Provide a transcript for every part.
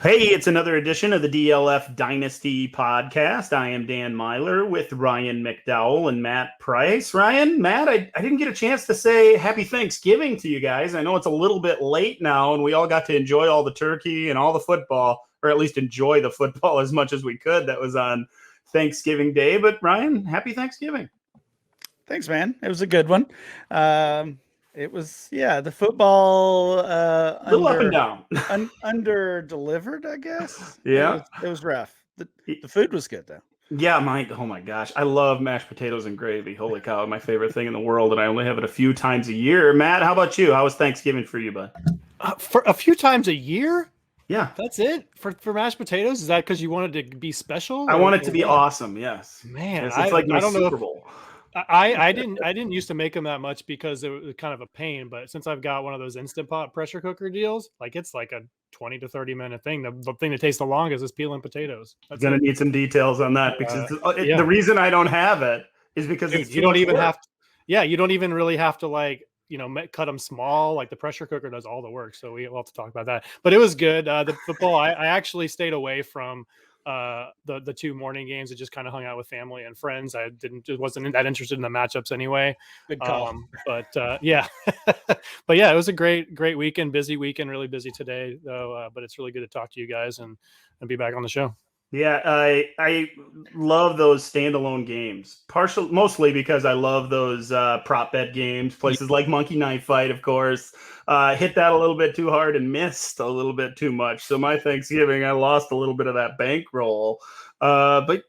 Hey, it's another edition of the DLF Dynasty podcast. I am Dan Myler with Ryan McDowell and Matt Price. Ryan, Matt, I didn't get a chance to say happy Thanksgiving to you guys. I know it's a little bit late now, and we all got to enjoy all the turkey and all the football, or at least enjoy the football as much as we could that was on Thanksgiving Day. But Ryan, happy Thanksgiving. Thanks, man. It was a good one. It was, the football A little up and down. under delivered, I guess. Yeah. It was rough. The food was good though. Yeah, oh my gosh. I love mashed potatoes and gravy. Holy cow, my favorite thing in the world, and I only have it a few times a year. Matt, how about you? How was Thanksgiving for you, bud? For a few times a year? Yeah. That's it? For mashed potatoes? Is that because you wanted to be special? I want it to be awesome, yes. Man, yes, it's like my I don't Super know Bowl. I didn't used to make them that much because it was kind of a pain, but since I've got one of those Instant Pot pressure cooker deals, like it's like a 20 to 30 minute thing. The thing that tastes the longest is peeling potatoes. I'm going to need some details on that because yeah. The reason I don't have it is because Dude, you don't even have to, you don't even really have to cut them small. Like the pressure cooker does all the work. So we'll have to talk about that, but it was good. The football, I actually stayed away from the two morning games. It just kind of hung out with family and friends. I wasn't that interested in the matchups anyway. Good call. But yeah, but yeah, it was a great weekend, busy weekend, really busy today though. But it's really good to talk to you guys and be back on the show. Yeah, I love those standalone games. Mostly because I love those prop bet games. Places like Monkey Knife Fight, of course, hit that a little bit too hard and missed a little bit too much. So my Thanksgiving, I lost a little bit of that bankroll. But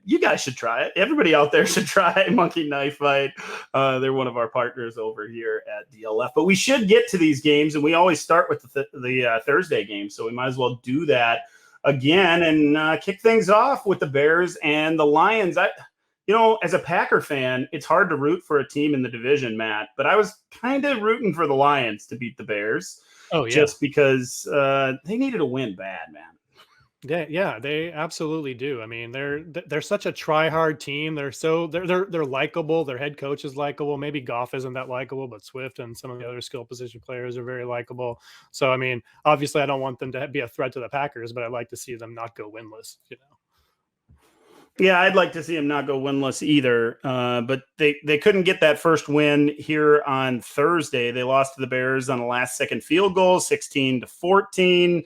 you guys should try it. Everybody out there should try Monkey Knife Fight. They're one of our partners over here at DLF. But we should get to these games, and we always start with the Thursday game. So we might as well do that again and kick things off with the Bears and the Lions. As a Packer fan, it's hard to root for a team in the division, Matt, but I was kind of rooting for the Lions to beat the Bears. Oh, yeah. Just because they needed a win bad, man. Yeah, they absolutely do. I mean, they're such a try-hard team. They're likable. Their head coach is likable. Maybe Goff isn't that likable, but Swift and some of the other skill position players are very likable. So, I mean, obviously, I don't want them to be a threat to the Packers, but I'd like to see them not go winless. Yeah, I'd like to see them not go winless either. But they couldn't get that first win here on Thursday. They lost to the Bears on a last-second field goal, 16-14.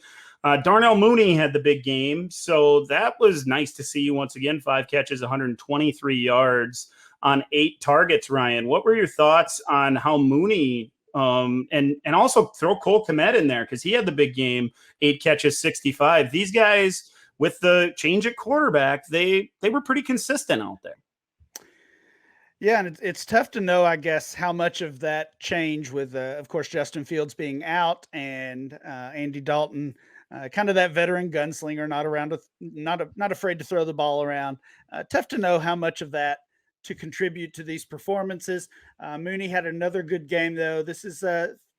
Darnell Mooney had the big game, so that was nice to see once again. 5 catches, 123 yards on 8 targets. Ryan, what were your thoughts on how Mooney and also throw Cole Kmet in there because he had the big game, 8 catches, 65. These guys with the change at quarterback, they were pretty consistent out there. Yeah, and it's tough to know, I guess, how much of that change with, of course, Justin Fields being out and Andy Dalton. Kind of that veteran gunslinger, not afraid to throw the ball around. Tough to know how much of that to contribute to these performances. Mooney had another good game, though. This is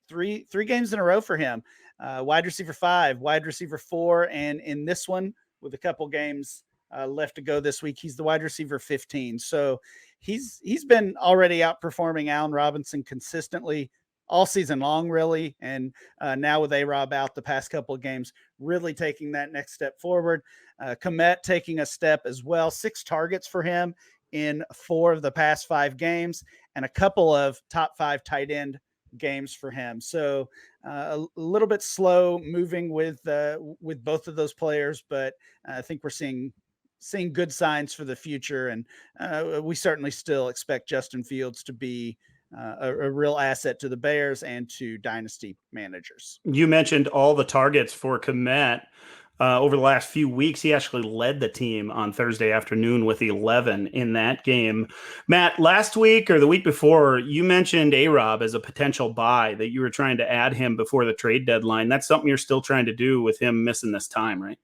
three games in a row for him. Wide receiver 5, wide receiver 4, and in this one, with a couple games left to go this week, he's the wide receiver 15. So he's been already outperforming Allen Robinson consistently all season long, really. And now with A-Rob out the past couple of games, really taking that next step forward. Kmet taking a step as well. 6 targets for him in 4 of the past 5 games and a couple of top 5 tight end games for him. So a little bit slow moving with both of those players, but I think we're seeing good signs for the future. And we certainly still expect Justin Fields to be a real asset to the Bears and to dynasty managers. You mentioned all the targets for Kmet. Over the last few weeks, he actually led the team on Thursday afternoon with 11 in that game. Matt, last week or the week before, you mentioned A-Rob as a potential buy, that you were trying to add him before the trade deadline. That's something you're still trying to do with him missing this time, right?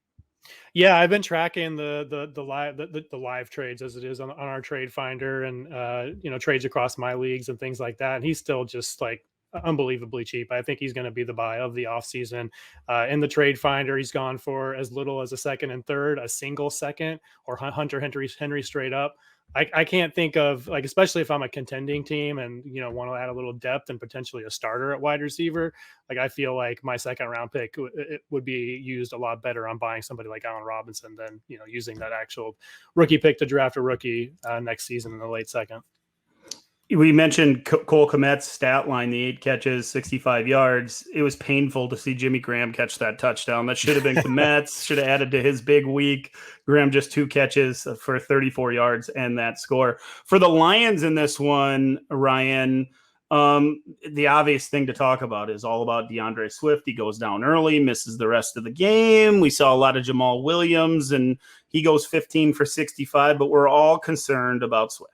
Yeah, I've been tracking the live trades as it is on our trade finder and trades across my leagues and things like that. And he's still just like unbelievably cheap. I think he's going to be the buy of the offseason. In the trade finder, he's gone for as little as a second and third, a single second, or Hunter Henry straight up. I can't think of, like, especially if I'm a contending team and, want to add a little depth and potentially a starter at wide receiver. Like, I feel like my second round pick it would be used a lot better on buying somebody like Allen Robinson than, using that actual rookie pick to draft a rookie next season in the late second. We mentioned Cole Kmet's stat line, the 8 catches, 65 yards. It was painful to see Jimmy Graham catch that touchdown. That should have been Kmet's, should have added to his big week. Graham just 2 catches for 34 yards and that score. For the Lions in this one, Ryan, the obvious thing to talk about is all about DeAndre Swift. He goes down early, misses the rest of the game. We saw a lot of Jamal Williams, and he goes 15 for 65, but we're all concerned about Swift.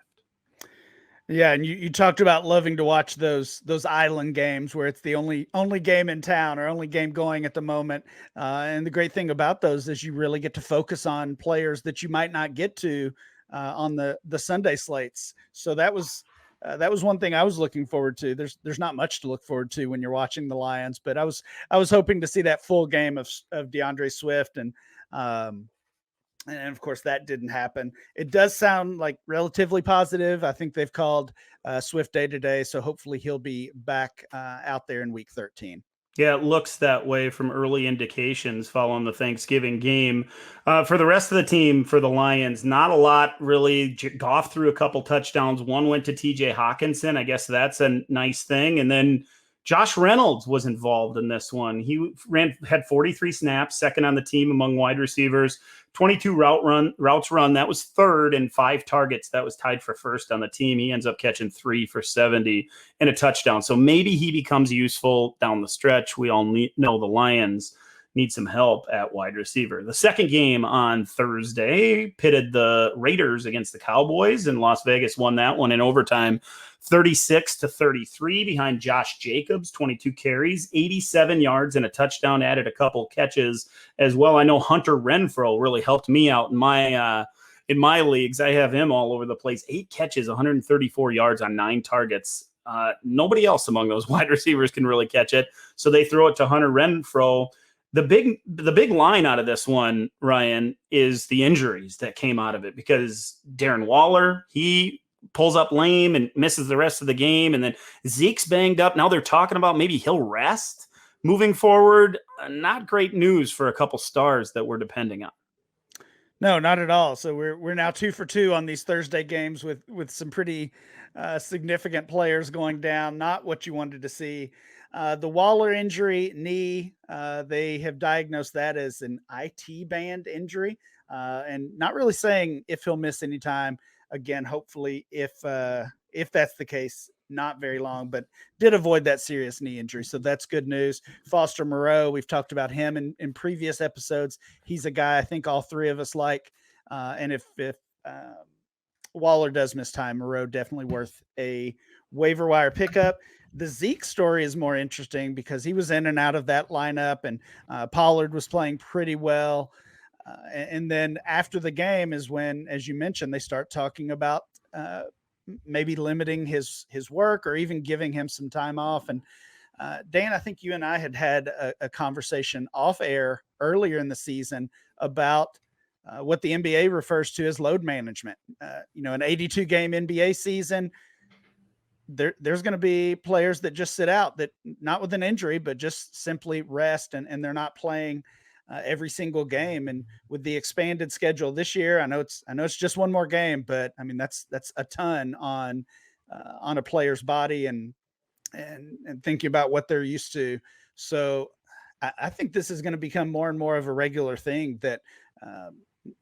Yeah, and you talked about loving to watch those island games where it's the only game in town or only game going at the moment. And the great thing about those is you really get to focus on players that you might not get to on the Sunday slates. So that was one thing I was looking forward to. There's not much to look forward to when you're watching the Lions, but I was hoping to see that full game of DeAndre Swift, and of course, that didn't happen. It does sound like relatively positive. I think they've called Swift day-to-day, so hopefully he'll be back out there in Week 13. Yeah, it looks that way from early indications following the Thanksgiving game. For the rest of the team, for the Lions, not a lot really. Goff threw a couple touchdowns. One went to TJ Hawkinson. I guess that's a nice thing. And then Josh Reynolds was involved in this one. He had 43 snaps, second on the team among wide receivers, 22 routes run. That was third, and 5 targets. That was tied for first on the team. He ends up catching 3 for 70 and a touchdown. So maybe he becomes useful down the stretch. We all know the Lions need some help at wide receiver. The second game on Thursday pitted the Raiders against the Cowboys, and Las Vegas won that one in overtime, 36-33 behind Josh Jacobs, 22 carries, 87 yards and a touchdown, added a couple catches as well. I know Hunter Renfrow really helped me out in my leagues. I have him all over the place. 8 catches, 134 yards on 9 targets. Nobody else among those wide receivers can really catch it. So they throw it to Hunter Renfrow. The big line out of this one, Ryan, is the injuries that came out of it, because Darren Waller, he pulls up lame and misses the rest of the game. And then Zeke's banged up. Now they're talking about maybe he'll rest moving forward. Not great news for a couple stars that we're depending on. No, not at all. So we're now 2 for 2 on these Thursday games with some pretty significant players going down. Not what you wanted to see. The Waller injury, knee, they have diagnosed that as an IT band injury, and not really saying if he'll miss any time. Again, hopefully, if that's the case, not very long, but did avoid that serious knee injury. So that's good news. Foster Moreau, we've talked about him in previous episodes. He's a guy I think all 3 of us like. And if Waller does miss time, Moreau definitely worth a waiver wire pickup. The Zeke story is more interesting because he was in and out of that lineup, and Pollard was playing pretty well. And then after the game is when, as you mentioned, they start talking about maybe limiting his work or even giving him some time off. And Dan, I think you and I had a conversation off air earlier in the season about what the NBA refers to as load management. An 82 game NBA season, there's going to be players that just sit out, that not with an injury, but just simply rest, and they're not playing every single game. And with the expanded schedule this year, I know it's just one more game, but I mean, that's a ton on a player's body and thinking about what they're used to. So I think this is going to become more and more of a regular thing that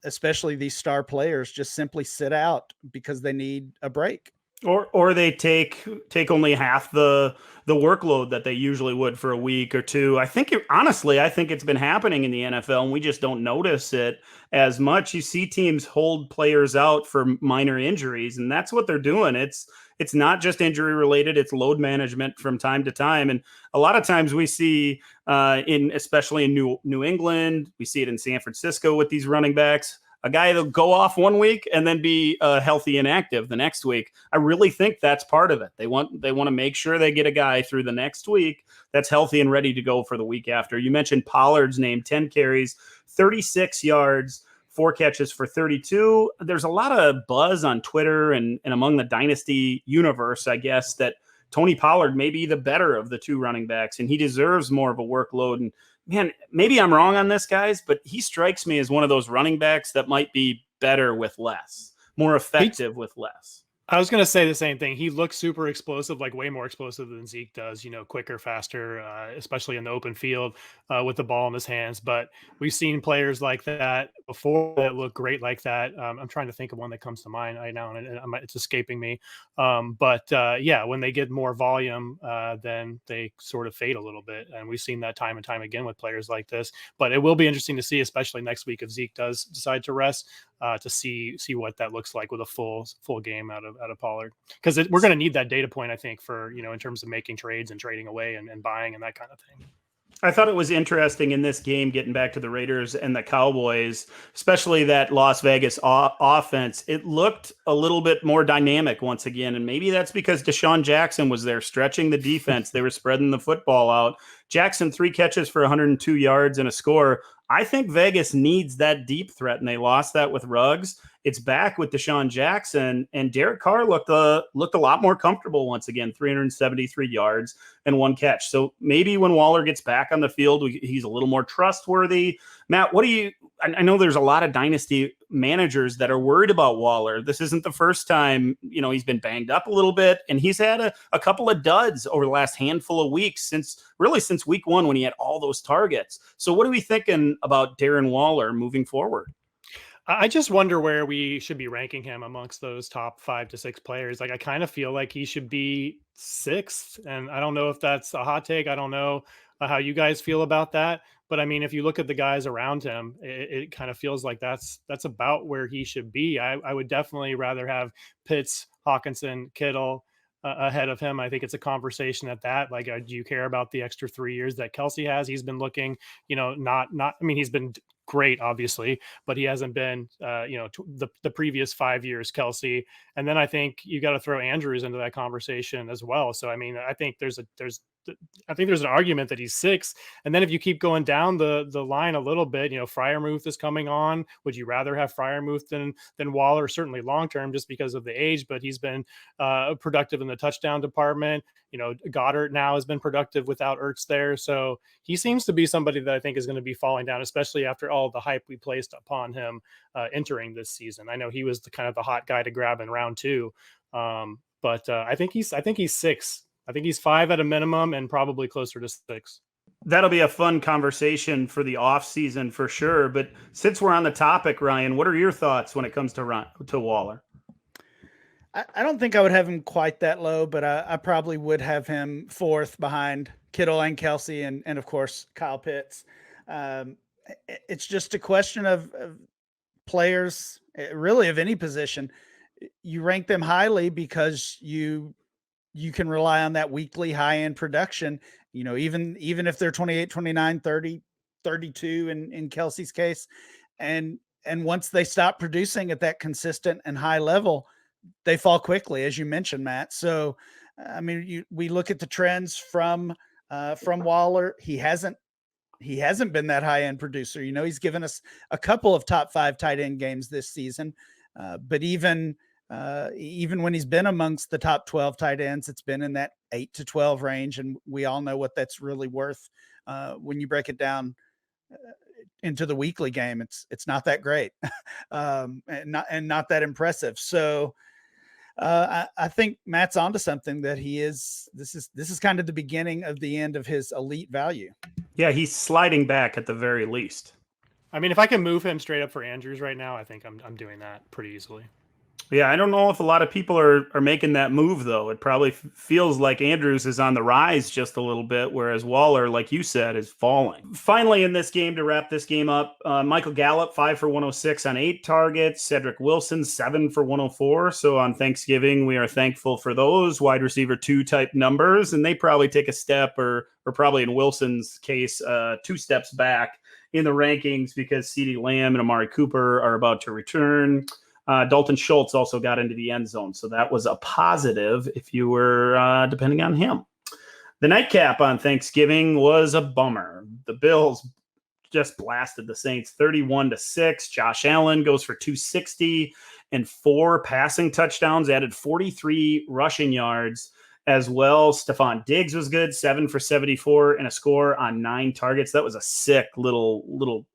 especially these star players just simply sit out because they need a break. Or they take only half the workload that they usually would for a week or two. I think it's been happening in the NFL, and we just don't notice it as much. You see teams hold players out for minor injuries, and that's what they're doing. It's not just injury related; it's load management from time to time. And a lot of times we see especially in New England, we see it in San Francisco with these running backs. A guy that'll go off one week and then be healthy and active the next week. I really think that's part of it. They want to make sure they get a guy through the next week that's healthy and ready to go for the week after. You mentioned Pollard's name, 10 carries, 36 yards, 4 catches for 32. There's a lot of buzz on Twitter and among the Dynasty universe, I guess, that Tony Pollard may be the better of the 2 running backs, and he deserves more of a workload. And man, maybe I'm wrong on this, guys, but he strikes me as one of those running backs that might be better with less, more effective with less. I was going to say the same thing. He looks super explosive, like way more explosive than Zeke does, quicker, faster, especially in the open field with the ball in his hands. But we've seen players like that before that look great like that. I'm trying to think of one that comes to mind right now, and it's escaping me. But when they get more volume, then they sort of fade a little bit. And we've seen that time and time again with players like this. But it will be interesting to see, especially next week, if Zeke does decide to rest, to see what that looks like with a full game out of Pollard, because we're going to need that data point, I think, for in terms of making trades and trading away and buying and that kind of thing. I thought it was interesting in this game, getting back to the Raiders and the Cowboys, especially that Las Vegas offense. It looked a little bit more dynamic once again, and maybe that's because Deshaun Jackson was there stretching the defense. They were spreading the football out. Jackson, 3 catches for 102 yards and a score. I think Vegas needs that deep threat, and they lost that with Ruggs. It's back with Deshaun Jackson, and Derek Carr looked a lot more comfortable once again, 373 yards and 1 catch. So maybe when Waller gets back on the field, he's a little more trustworthy. Matt, I know there's a lot of Dynasty managers that are worried about Waller. This isn't the first time, he's been banged up a little bit, and he's had a couple of duds over the last handful of weeks since week 1 when he had all those targets. So what are we thinking about Darren Waller moving forward? I just wonder where we should be ranking him amongst those top 5 to 6 players. Like, I kind of feel like he should be 6th, and I don't know if that's a hot take. I don't know how you guys feel about that. But I mean, if you look at the guys around him, it kind of feels like that's about where he should be. I would definitely rather have Pitts, Hawkinson, Kittle ahead of him. I think it's a conversation at that. Like, do you care about the extra 3 years that Kelsey has? He's been looking, he's been great, obviously, but he hasn't been, the previous 5 years, Kelsey. And then I think you got to throw Andrews into that conversation as well. So, I mean, I think there's an argument that he's 6. And then if you keep going down the line a little bit, Freiermuth is coming on. Would you rather have Freiermuth than Waller? Certainly long-term, just because of the age, but he's been productive in the touchdown department. Goddard now has been productive without Ertz there. So he seems to be somebody that I think is going to be falling down, especially after all the hype we placed upon him entering this season. I know he was the hot guy to grab in round 2. But I think he's 6. I think he's 5 at a minimum and probably closer to 6. That'll be a fun conversation for the off season for sure. But since we're on the topic, Ryan, what are your thoughts when it comes to Waller? I don't think I would have him quite that low, but I probably would have him 4th behind Kittle and Kelsey and of course, Kyle Pitts. It's just a question of players, really of any position. You rank them highly because you can rely on that weekly high-end production, even if they're 28, 29, 30, 32 in Kelsey's case. And once they stop producing at that consistent and high level, they fall quickly, as you mentioned, Matt. So, I mean, we look at the trends from Waller. He hasn't been that high-end producer. He's given us a couple of top 5 tight end games this season. But even when he's been amongst the top 12 tight ends, it's been in that 8 to 12 range. And we all know what that's really worth. When you break it down into the weekly game, it's not that great, and not that impressive. So I think Matt's onto something that this is kind of the beginning of the end of his elite value. Yeah, he's sliding back at the very least. I mean, if I can move him straight up for Andrews right now, I think I'm doing that pretty easily. Yeah, I don't know if a lot of people are making that move, though. It probably feels like Andrews is on the rise just a little bit, whereas Waller, like you said, is falling. Finally, in this game, to wrap this game up, Michael Gallup, 5 for 106 on 8 targets. Cedric Wilson, 7 for 104. So on Thanksgiving, we are thankful for those wide receiver 2 type numbers, and they probably take a step, or probably in Wilson's case, 2 steps back in the rankings because CeeDee Lamb and Amari Cooper are about to return. Dalton Schultz also got into the end zone, so that was a positive if you were depending on him. The nightcap on Thanksgiving was a bummer. The Bills just blasted the Saints 31-6. Josh Allen goes for 260 and 4 passing touchdowns, added 43 rushing yards as well. Stephon Diggs was good, 7 for 74 and a score on 9 targets. That was a sick little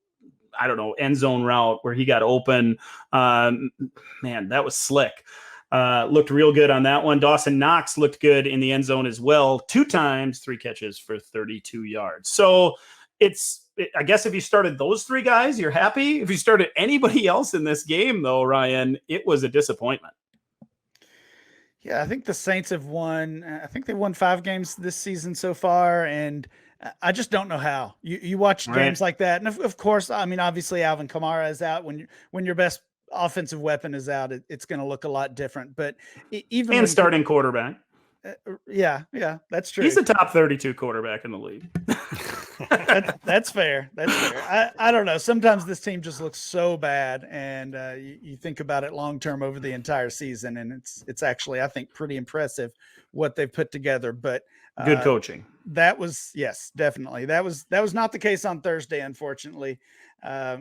I don't know, end zone route where he got open. Man, that was slick. Looked real good on that one. Dawson Knox looked good in the end zone as well. 2 times, 3 catches for 32 yards. So I guess if you started those 3 guys, you're happy. If you started anybody else in this game, though, Ryan, it was a disappointment. Yeah, I think the Saints have won. I think they won 5 games this season so far, and I just don't know how. You watch games like that, and of course, I mean, obviously, Alvin Kamara is out. When your best offensive weapon is out, it's going to look a lot different. But even and starting quarterback, yeah, that's true. He's a top 32 quarterback in the league. That's fair. That's fair. I don't know. Sometimes this team just looks so bad, and you think about it long term over the entire season, and it's actually, I think, pretty impressive what they've put together. But good coaching. That was, yes, definitely. That was not the case on Thursday, unfortunately. I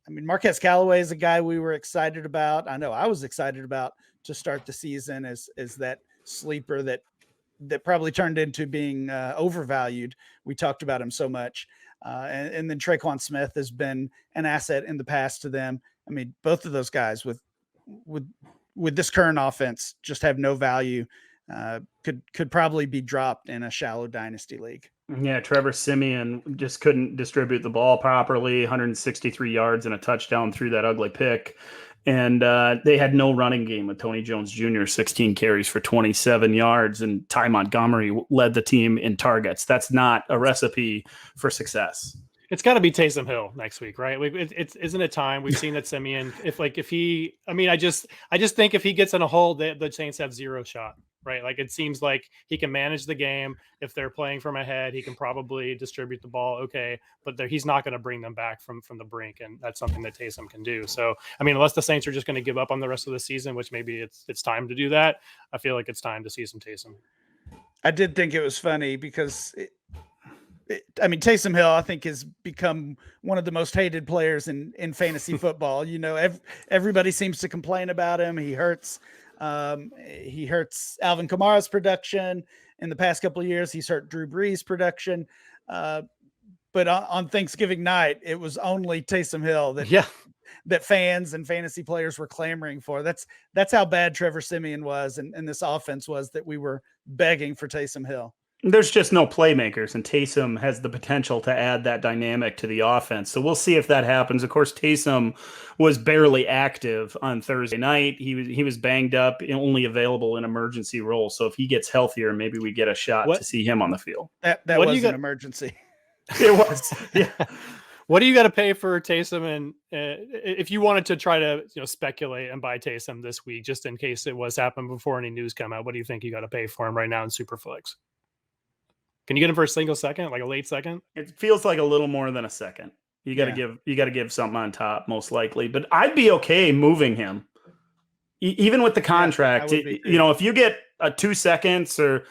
mean, Marquez Callaway is a guy we were excited about. I know I was excited about to start the season as that sleeper that probably turned into being overvalued. We talked about him so much. And then Traquan Smith has been an asset in the past to them. I mean, both of those guys with this current offense just have no value. Could probably be dropped in a shallow dynasty league. Yeah, Trevor Siemian just couldn't distribute the ball properly. 163 yards and a touchdown through that ugly pick. And they had no running game with Tony Jones Jr., 16 carries for 27 yards, and Ty Montgomery led the team in targets. That's not a recipe for success. It's got to be Taysom Hill next week, right? Isn't it time? We've seen that Simeon. I just think if he gets in a hole, the Saints have 0 shot, right? Like, it seems like he can manage the game. If they're playing from ahead, he can probably distribute the ball. Okay. But he's not going to bring them back from the brink. And that's something that Taysom can do. So, I mean, unless the Saints are just going to give up on the rest of the season, which maybe it's time to do that. I feel like it's time to see some Taysom. I did think it was funny because Taysom Hill, I think, has become one of the most hated players in fantasy football. You know, everybody seems to complain about him. He hurts Alvin Kamara's production in the past couple of years. He's hurt Drew Brees' production. But on Thanksgiving night, it was only Taysom Hill that fans and fantasy players were clamoring for. That's how bad Trevor Siemian was and this offense was, that we were begging for Taysom Hill. There's just no playmakers, and Taysom has the potential to add that dynamic to the offense. So we'll see if that happens. Of course, Taysom was barely active on Thursday night. He was banged up, only available in emergency role. So if he gets healthier, maybe we get a shot to see him on the field. That was an emergency. It was. Yeah. What do you got to pay for Taysom? And if you wanted to try to speculate and buy Taysom this week, just in case it was happening before any news come out, what do you think you got to pay for him right now in Superflex? Can you get him for a single second, like a late second? It feels like a little more than a second. You got to give something on top, most likely. But I'd be okay moving him, even with the contract. If you get a 2 seconds or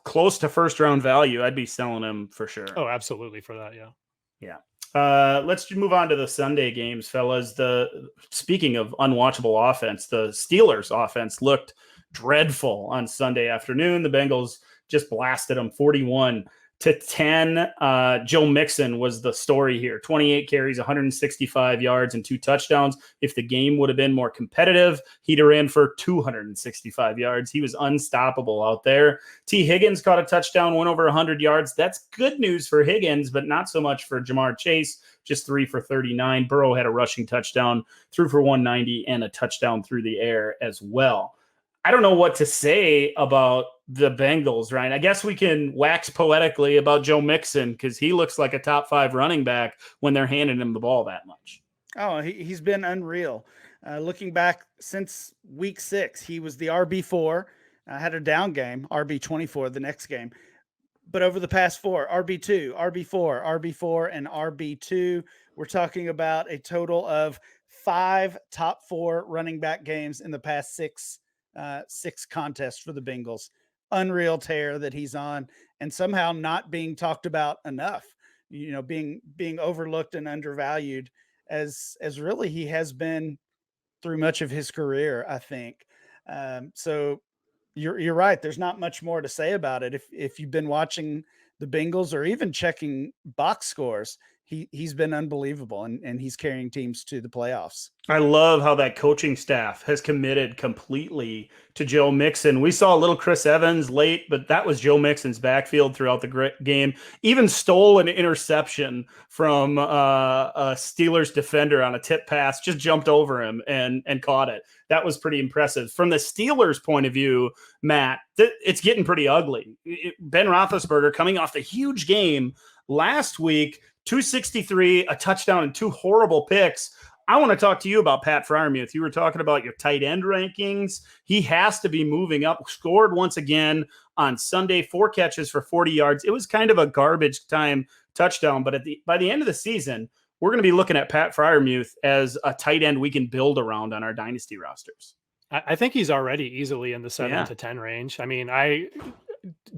close to first round value, I'd be selling him for sure. Oh, absolutely, for that. Yeah. Let's move on to the Sunday games, fellas. Speaking of unwatchable offense, the Steelers' offense looked dreadful on Sunday afternoon. The Bengals just blasted them 41-10. Joe Mixon was the story here. 28 carries, 165 yards, and 2 touchdowns. If the game would have been more competitive, he'd have ran for 265 yards. He was unstoppable out there. T. Higgins caught a touchdown, went over 100 yards. That's good news for Higgins, but not so much for Jamar Chase. Just 3 for 39. Burrow had a rushing touchdown, threw for 190, and a touchdown through the air as well. I don't know what to say about the Bengals, Ryan. I guess we can wax poetically about Joe Mixon because he looks like a top 5 running back when they're handing him the ball that much. Oh, he's been unreal. Looking back since week 6, he was the RB4, had a down game, RB24 the next game. But over the past 4, RB2, RB4, RB4, and RB2, we're talking about a total of 5 top 4 running back games in the past 6 contests for the Bengals. Unreal tear that he's on, and somehow not being talked about enough. being overlooked and undervalued as really he has been through much of his career, I think. So you're right. There's not much more to say about it. If you've been watching the Bengals or even checking box scores, he's been unbelievable, and he's carrying teams to the playoffs. I love how that coaching staff has committed completely to Joe Mixon. We saw a little Chris Evans late, but that was Joe Mixon's backfield throughout the game. Even stole an interception from a Steelers defender on a tip pass, just jumped over him and caught it. That was pretty impressive. From the Steelers' point of view, Matt, it's getting pretty ugly. Ben Roethlisberger coming off the huge game last week, 263, a touchdown, and 2 horrible picks. I want to talk to you about Pat Freiermuth. You were talking about your tight end rankings. He has to be moving up. Scored once again on Sunday, 4 catches for 40 yards. It was kind of a garbage time touchdown, but by the end of the season, we're going to be looking at Pat Freiermuth as a tight end we can build around on our dynasty rosters. I think he's already easily in the 7 to 10 range. I mean,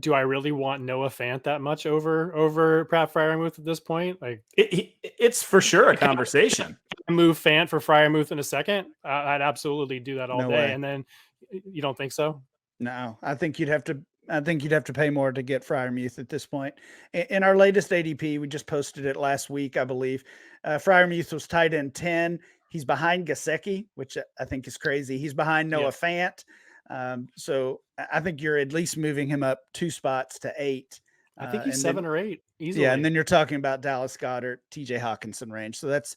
do I really want Noah Fant that much over Pat Freiermuth at this point? Like, it's for sure a conversation. Move Fant for Freiermuth in a second. I'd absolutely do that all No day. way. And then you don't think so? No, I think you'd have to pay more to get Freiermuth at this point. In our latest ADP, we just posted it last week, I believe. Freiermuth was tight end 10. He's behind Gesicki, which I think is crazy. He's behind Noah Fant. So I think you're at least moving him up 2 spots to 8. I think he's 7 or 8 easily. Yeah, and then you're talking about Dallas Goedert, TJ Hawkinson range. So that's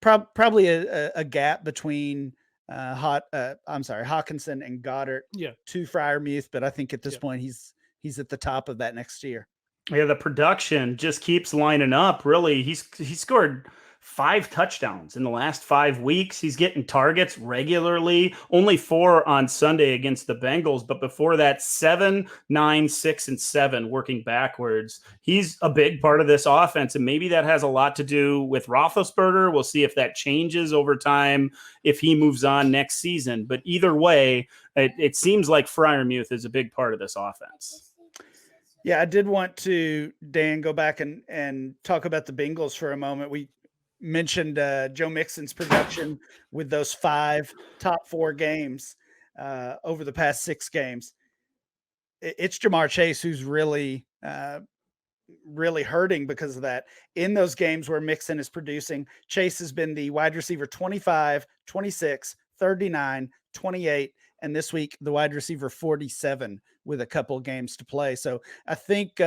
probably a gap between Hawkinson and Goddard to Freiermuth, but I think at this point he's at the top of that next tier. Yeah, the production just keeps lining up. Really, he scored 5 touchdowns in the last 5 weeks. He's getting targets regularly, only 4 on Sunday against the Bengals. But before that, 7, 9, 6, and 7 working backwards. He's a big part of this offense. And maybe that has a lot to do with Roethlisberger. We'll see if that changes over time, if he moves on next season. But either way, it seems like Freiermuth is a big part of this offense. Yeah, I did want to, Dan, go back and talk about the Bengals for a moment. We mentioned Joe Mixon's production with those 5 top 4 games over the past 6 games. It's Ja'Marr Chase who's really hurting because of that. In those games where Mixon is producing, Chase has been the wide receiver 25, 26, 39, 28, and this week the wide receiver 47 with a couple games to play. So I think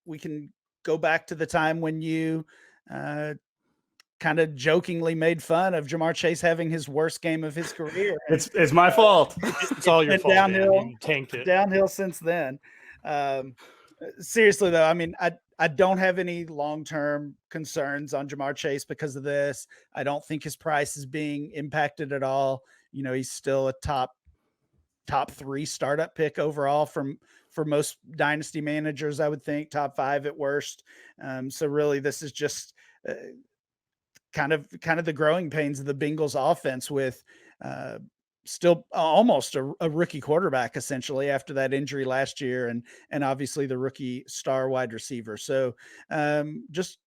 we can go back to the time when you kind of jokingly made fun of Ja'Marr Chase having his worst game of his career. It's my fault. It's all your fault. Downhill, you tanked it. Downhill since then. Seriously though, I mean, I don't have any long-term concerns on Ja'Marr Chase because of this. I don't think his price is being impacted at all. He's still a top 3 startup pick overall for most dynasty managers, I would think, top 5 at worst. So really this is just kind of the growing pains of the Bengals offense with still almost a rookie quarterback essentially after that injury last year and obviously the rookie star wide receiver. So just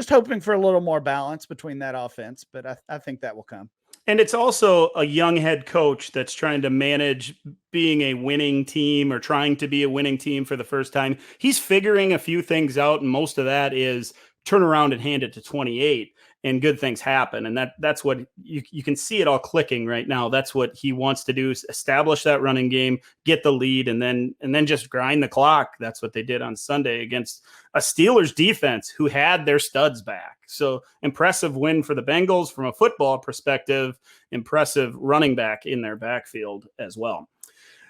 hoping for a little more balance between that offense, but I think that will come. And it's also a young head coach that's trying to manage being a winning team or trying to be a winning team for the first time. He's figuring a few things out, and most of that is turn around and hand it to 28 and good things happen. And that's what you can see it all clicking right now. That's what he wants to do, is establish that running game, get the lead, and then just grind the clock. That's what they did on Sunday against a Steelers defense who had their studs back. So impressive win for the Bengals from a football perspective, impressive running back in their backfield as well.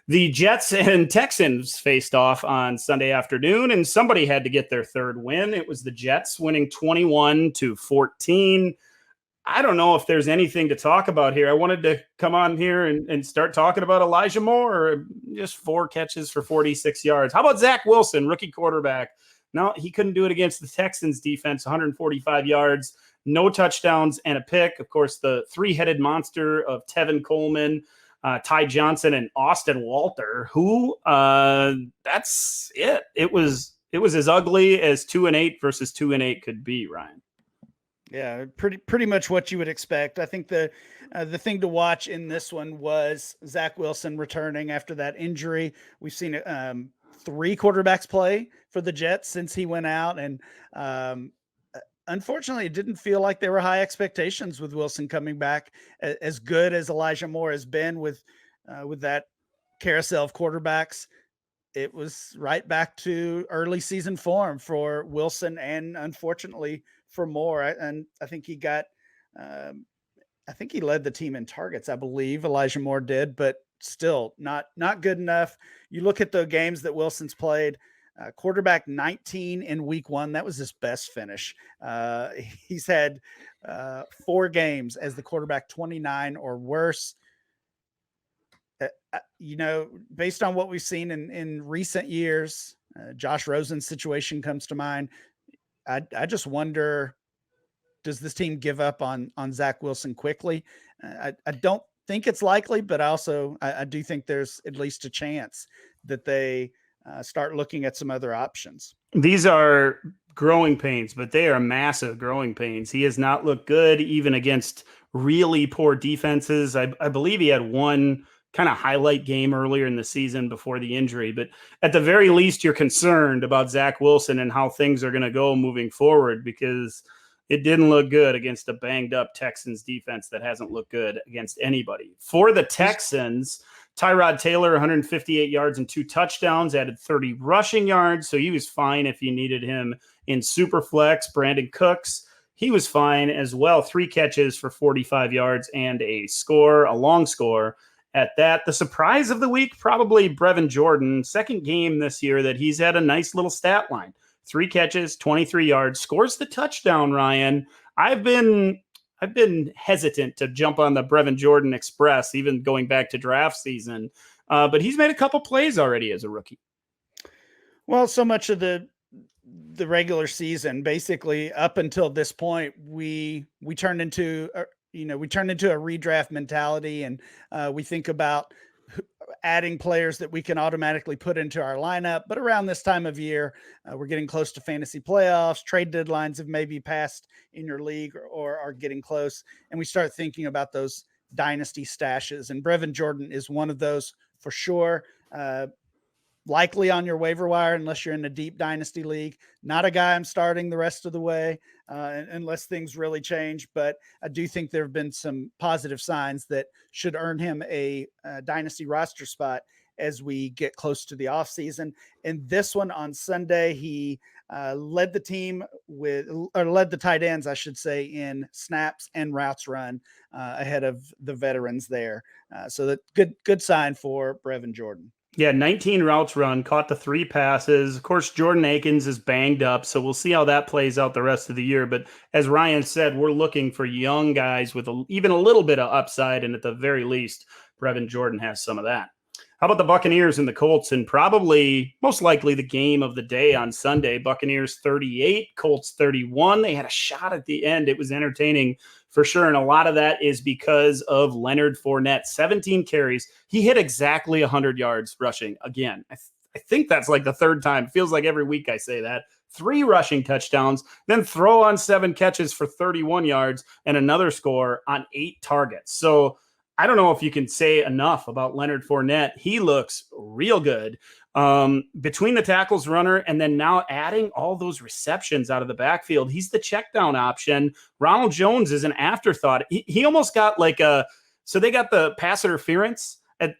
The Jets and Texans faced off on Sunday afternoon, and somebody had to get their third win. It was the Jets winning 21-14. I don't know if there's anything to talk about here. I wanted to come on here and start talking about Elijah Moore, or just 4 catches for 46 yards. How about Zach Wilson, rookie quarterback? No, he couldn't do it against the Texans defense, 145 yards, no touchdowns, and a pick. Of course, the 3-headed monster of Tevin Coleman, Ty Johnson, and Austin Walter, who that's it. It was it was as ugly as 2-8 versus 2-8 could be, Ryan. Yeah, pretty much what you would expect. I think the thing to watch in this one was Zach Wilson returning after that injury. We've seen 3 quarterbacks play for the Jets since he went out, and unfortunately, it didn't feel like there were high expectations with Wilson coming back. As good as Elijah Moore has been with that carousel of quarterbacks, it was right back to early season form for Wilson, and unfortunately for Moore. And I think he got, I think he led the team in targets, I believe Elijah Moore did, but still not good enough. You look at the games that Wilson's played, quarterback 19 in week 1. That was his best finish. He's had 4 games as the quarterback 29 or worse. Based on what we've seen in recent years, Josh Rosen's situation comes to mind. I just wonder, does this team give up on Zach Wilson quickly? I don't think it's likely, but also I do think there's at least a chance that they start looking at some other options. These are growing pains, but they are massive growing pains. He has not looked good even against really poor defenses. I believe he had one kind of highlight game earlier in the season before the injury, but at the very least, you're concerned about Zach Wilson and how things are going to go moving forward, because it didn't look good against a banged up Texans defense that hasn't looked good against anybody. For the Texans, Tyrod Taylor, 158 yards and 2 touchdowns, added 30 rushing yards. So he was fine if you needed him in super flex. Brandon Cooks, he was fine as well. 3 catches for 45 yards and a long score. At that, the surprise of the week, probably Brevin Jordan, second game this year that he's had a nice little stat line. 3 catches, 23 yards, scores the touchdown, Ryan. I've been hesitant to jump on the Brevin Jordan express, even going back to draft season. But he's made a couple plays already as a rookie. Well, so much of the regular season, basically up until this point, we turned into a redraft mentality, and we think about adding players that we can automatically put into our lineup. But around this time of year, we're getting close to fantasy playoffs. Trade deadlines have maybe passed in your league or are getting close. And we start thinking about those dynasty stashes. And Brevin Jordan is one of those for sure. Likely on your waiver wire, unless you're in a deep dynasty league. Not a guy I'm starting the rest of the way, unless things really change. But I do think there have been some positive signs that should earn him a dynasty roster spot as we get close to the offseason. And this one on Sunday, he led the tight ends, I should say, in snaps and routes run ahead of the veterans there. So that good sign for Brevin Jordan. Yeah, 19 routes run, caught the 3 passes. Of course, Jordan Akins is banged up, so we'll see how that plays out the rest of the year. But as Ryan said, we're looking for young guys with even a little bit of upside, and at the very least, Brevin Jordan has some of that. How about the Buccaneers and the Colts? And probably, most likely, the game of the day on Sunday. Buccaneers 38, Colts 31. They had a shot at the end. It was entertaining for sure, and a lot of that is because of Leonard Fournette. 17 carries. He hit exactly 100 yards rushing again. I think that's like the 3rd time. It feels like every week I say that. 3 rushing touchdowns, then throw on 7 catches for 31 yards and another score on 8 targets. So I don't know if you can say enough about Leonard Fournette. He looks real good. Between the tackles runner and then now adding all those receptions out of the backfield, he's the check down option. Ronald Jones is an afterthought. He almost got so they got the pass interference at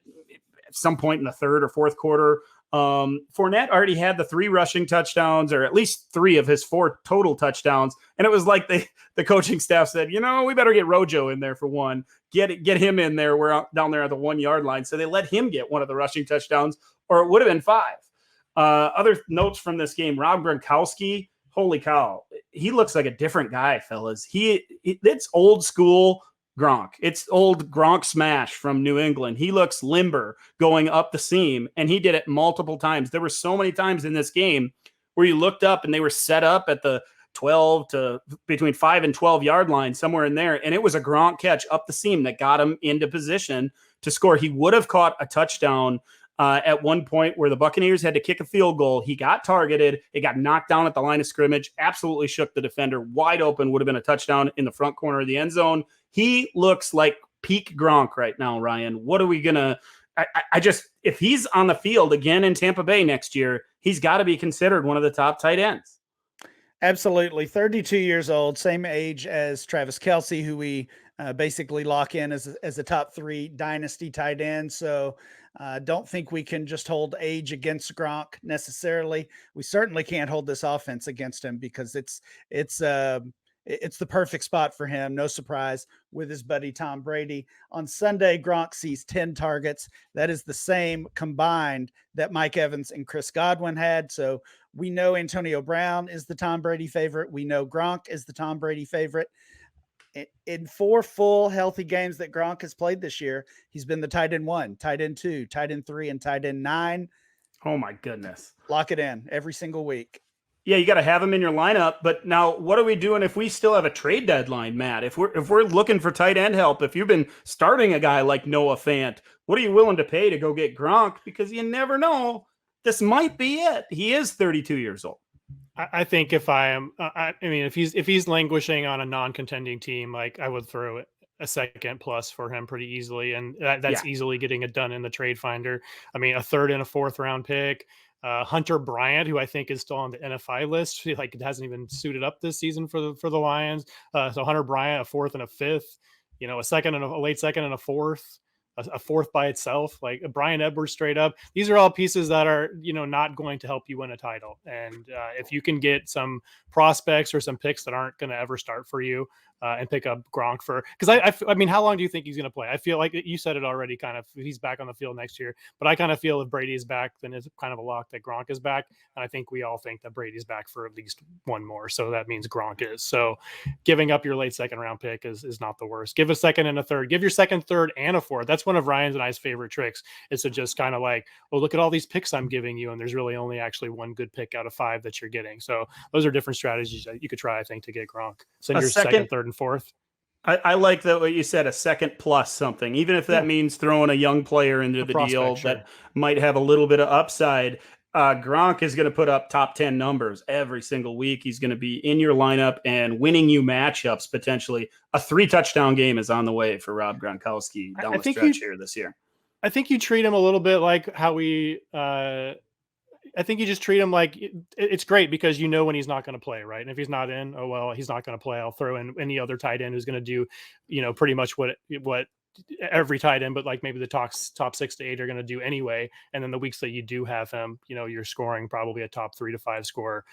some point in the 3rd or 4th quarter. Fournette already had the 3 rushing touchdowns, or at least 3 of his 4 total touchdowns. And it was like the coaching staff said, we better get Rojo in there for one, get him in there. We're down there at the 1 yard line. So they let him get one of the rushing touchdowns, or it would have been 5. Other notes from this game, Rob Gronkowski, holy cow. He looks like a different guy, fellas. It's old school Gronk. It's old Gronk smash from New England. He looks limber going up the seam, and he did it multiple times. There were so many times in this game where you looked up and they were set up at the 12 to between 5 and 12 yard line, somewhere in there. And it was a Gronk catch up the seam that got him into position to score. He would have caught a touchdown at one point where the Buccaneers had to kick a field goal. He got targeted. It got knocked down at the line of scrimmage, absolutely shook the defender wide open, would have been a touchdown in the front corner of the end zone. He looks like peak Gronk right now, Ryan. What are we going to – I just – if he's on the field again in Tampa Bay next year, he's got to be considered one of the top tight ends. Absolutely. 32 years old, same age as Travis Kelce, who we basically lock in as a top 3 dynasty tight end. So don't think we can just hold age against Gronk necessarily. We certainly can't hold this offense against him because it's the perfect spot for him. No surprise with his buddy Tom Brady. On Sunday, Gronk sees 10 targets. That is the same combined that Mike Evans and Chris Godwin had. So we know Antonio Brown is the Tom Brady favorite. We know Gronk is the Tom Brady favorite. In 4 full healthy games that Gronk has played this year, he's been the tight end 1, tight end 2, tight end 3, and tight end 9. Oh my goodness. Lock it in every single week. Yeah, you got to have him in your lineup. But now, what are we doing if we still have a trade deadline, Matt? If we're looking for tight end help, if you've been starting a guy like Noah Fant, what are you willing to pay to go get Gronk? Because you never know. This might be it. He is 32 years old. I think if if he's languishing on a non-contending team, like I would throw a second plus for him pretty easily, and that's easily getting it done in the trade finder. I mean, a third and a fourth round pick. Hunter Bryant, who I think is still on the NFI list, like it hasn't even suited up this season for the Lions. So Hunter Bryant, a fourth and a fifth, a second and a late second and a fourth by itself, like Brian Edwards straight up. These are all pieces that are, not going to help you win a title. And if you can get some prospects or some picks that aren't going to ever start for you and pick up Gronk because I mean, how long do you think he's going to play? I feel like you said it already, kind of, he's back on the field next year, but I kind of feel if Brady is back, then it's kind of a lock that Gronk is back. And I think we all think that Brady's back for at least one more. So that means Gronk is. So giving up your late second round pick is not the worst. Give a second and a third, give your second, third, and a fourth. That's one of Ryan's and I's favorite tricks, is to just kind of like, oh, look at all these picks I'm giving you. And there's really only actually one good pick out of 5 that you're getting. So those are different strategies that you could try, I think, to get Gronk. Send your second, third, and fourth. I like that what you said, a second plus something, even if that means throwing a young player into the deal that might have a little bit of upside. Gronk is going to put up top 10 numbers every single week. He's going to be in your lineup and winning you matchups potentially. A 3-touchdown game is on the way for Rob Gronkowski down the stretch here this year. I think you treat him a little bit like how I think you just treat him like it's great because when he's not going to play, right? And if he's not in, oh, well, he's not going to play. I'll throw in any other tight end who's going to do, pretty much what every tight end, but like maybe the top 6 to 8 are going to do anyway. And then the weeks that you do have him, you're scoring probably a top 3 to 5 score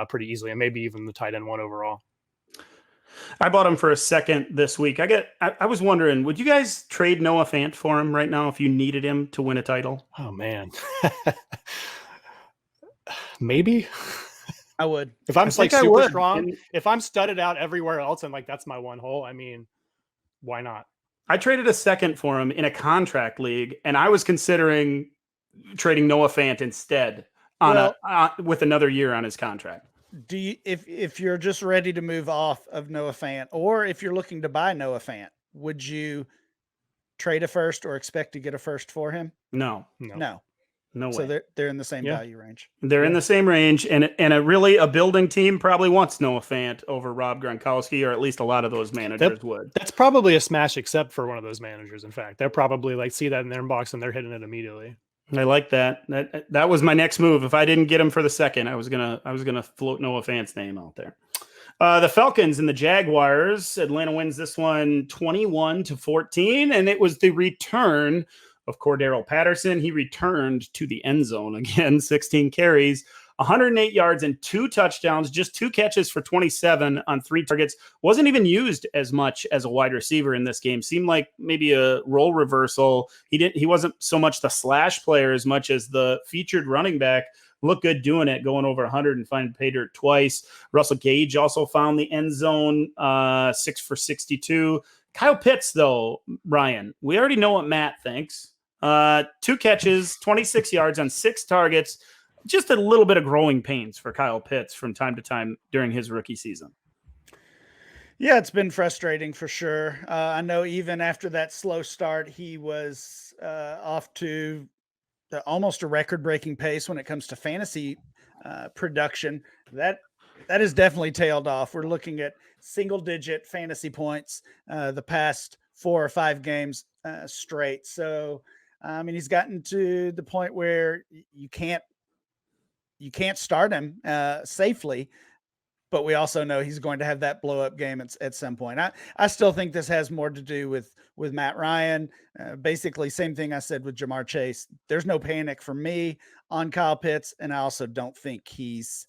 pretty easily, and maybe even the tight end 1 overall. I bought him for a second this week. I was wondering, would you guys trade Noah Fant for him right now if you needed him to win a title? Oh man. Maybe I would. If I'm like super strong, if I'm studded out everywhere else and like that's my one hole, I mean, why not? I traded a second for him in a contract league, and I was considering trading Noah Fant instead with another year on his contract. Do you, if you're just ready to move off of Noah Fant, or if you're looking to buy Noah Fant, would you trade a first or expect to get a first for him? No way. So they're in the same value range. They're in the same range, and a building team probably wants Noah Fant over Rob Gronkowski, or at least a lot of those managers would. That's probably a smash, except for one of those managers. In fact, they're probably like see that in their inbox and they're hitting it immediately. I like that. That was my next move. If I didn't get him for the second, I was gonna float Noah Fant's name out there. The Falcons and the Jaguars. Atlanta wins this one 21-14, and it was the return of Cordero Patterson. He returned to the end zone again, 16 carries, 108 yards and 2 touchdowns, just 2 catches for 27 on 3 targets. Wasn't even used as much as a wide receiver in this game. Seemed like maybe a role reversal. He wasn't so much the slash player as much as the featured running back. Looked good doing it, going over 100 and finding pay dirt twice. Russell Gage also found the end zone, 6 for 62. Kyle Pitts, though, Ryan, we already know what Matt thinks. 2 catches, 26 yards on 6 targets. Just a little bit of growing pains for Kyle Pitts from time to time during his rookie season. Yeah, it's been frustrating for sure. I know even after that slow start, he was off to almost a record-breaking pace when it comes to fantasy production. That has definitely tailed off. We're looking at single-digit fantasy points the past 4 or 5 games straight. So, I mean, he's gotten to the point where you can't start him safely. But we also know he's going to have that blow up game at some point. I still think this has more to do with Matt Ryan. Basically, same thing I said with Jamar Chase. There's no panic for me on Kyle Pitts, and I also don't think his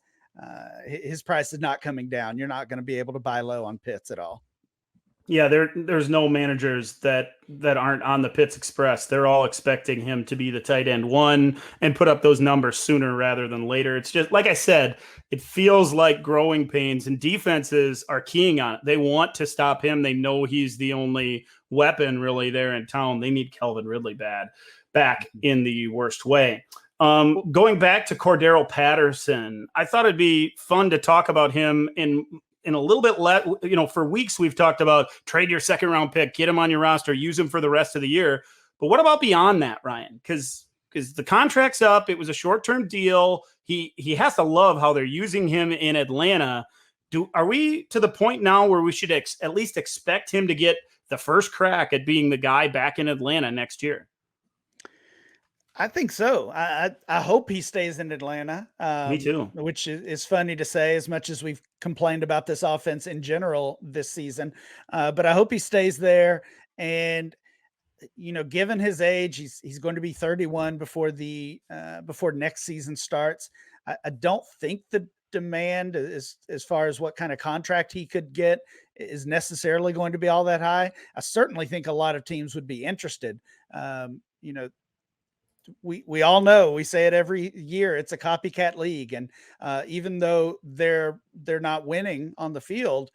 price is not coming down. You're not going to be able to buy low on Pitts at all. Yeah, there's no managers that aren't on the Pitts Express. They're all expecting him to be the tight end one and put up those numbers sooner rather than later. It's just, like I said, it feels like growing pains, and defenses are keying on it. They want to stop him. They know he's the only weapon really there in town. They need Calvin Ridley back in the worst way. Going back to Cordero Patterson, I thought it'd be fun to talk about him in a little bit less. For weeks we've talked about trade your second round pick, get him on your roster, use him for the rest of the year. But what about beyond that, Ryan? Because the contract's up. It was a short-term deal. He has to love how they're using him in Atlanta. Are we to the point now where we should at least expect him to get the first crack at being the guy back in Atlanta next year? I think so. I hope he stays in Atlanta. Me too. Which is funny to say, as much as we've complained about this offense in general this season. But I hope he stays there. And given his age, he's going to be 31 before next season starts. I don't think the demand as far as what kind of contract he could get is necessarily going to be all that high. I certainly think a lot of teams would be interested. We all know, we say it every year, it's a copycat league. And even though they're not winning on the field,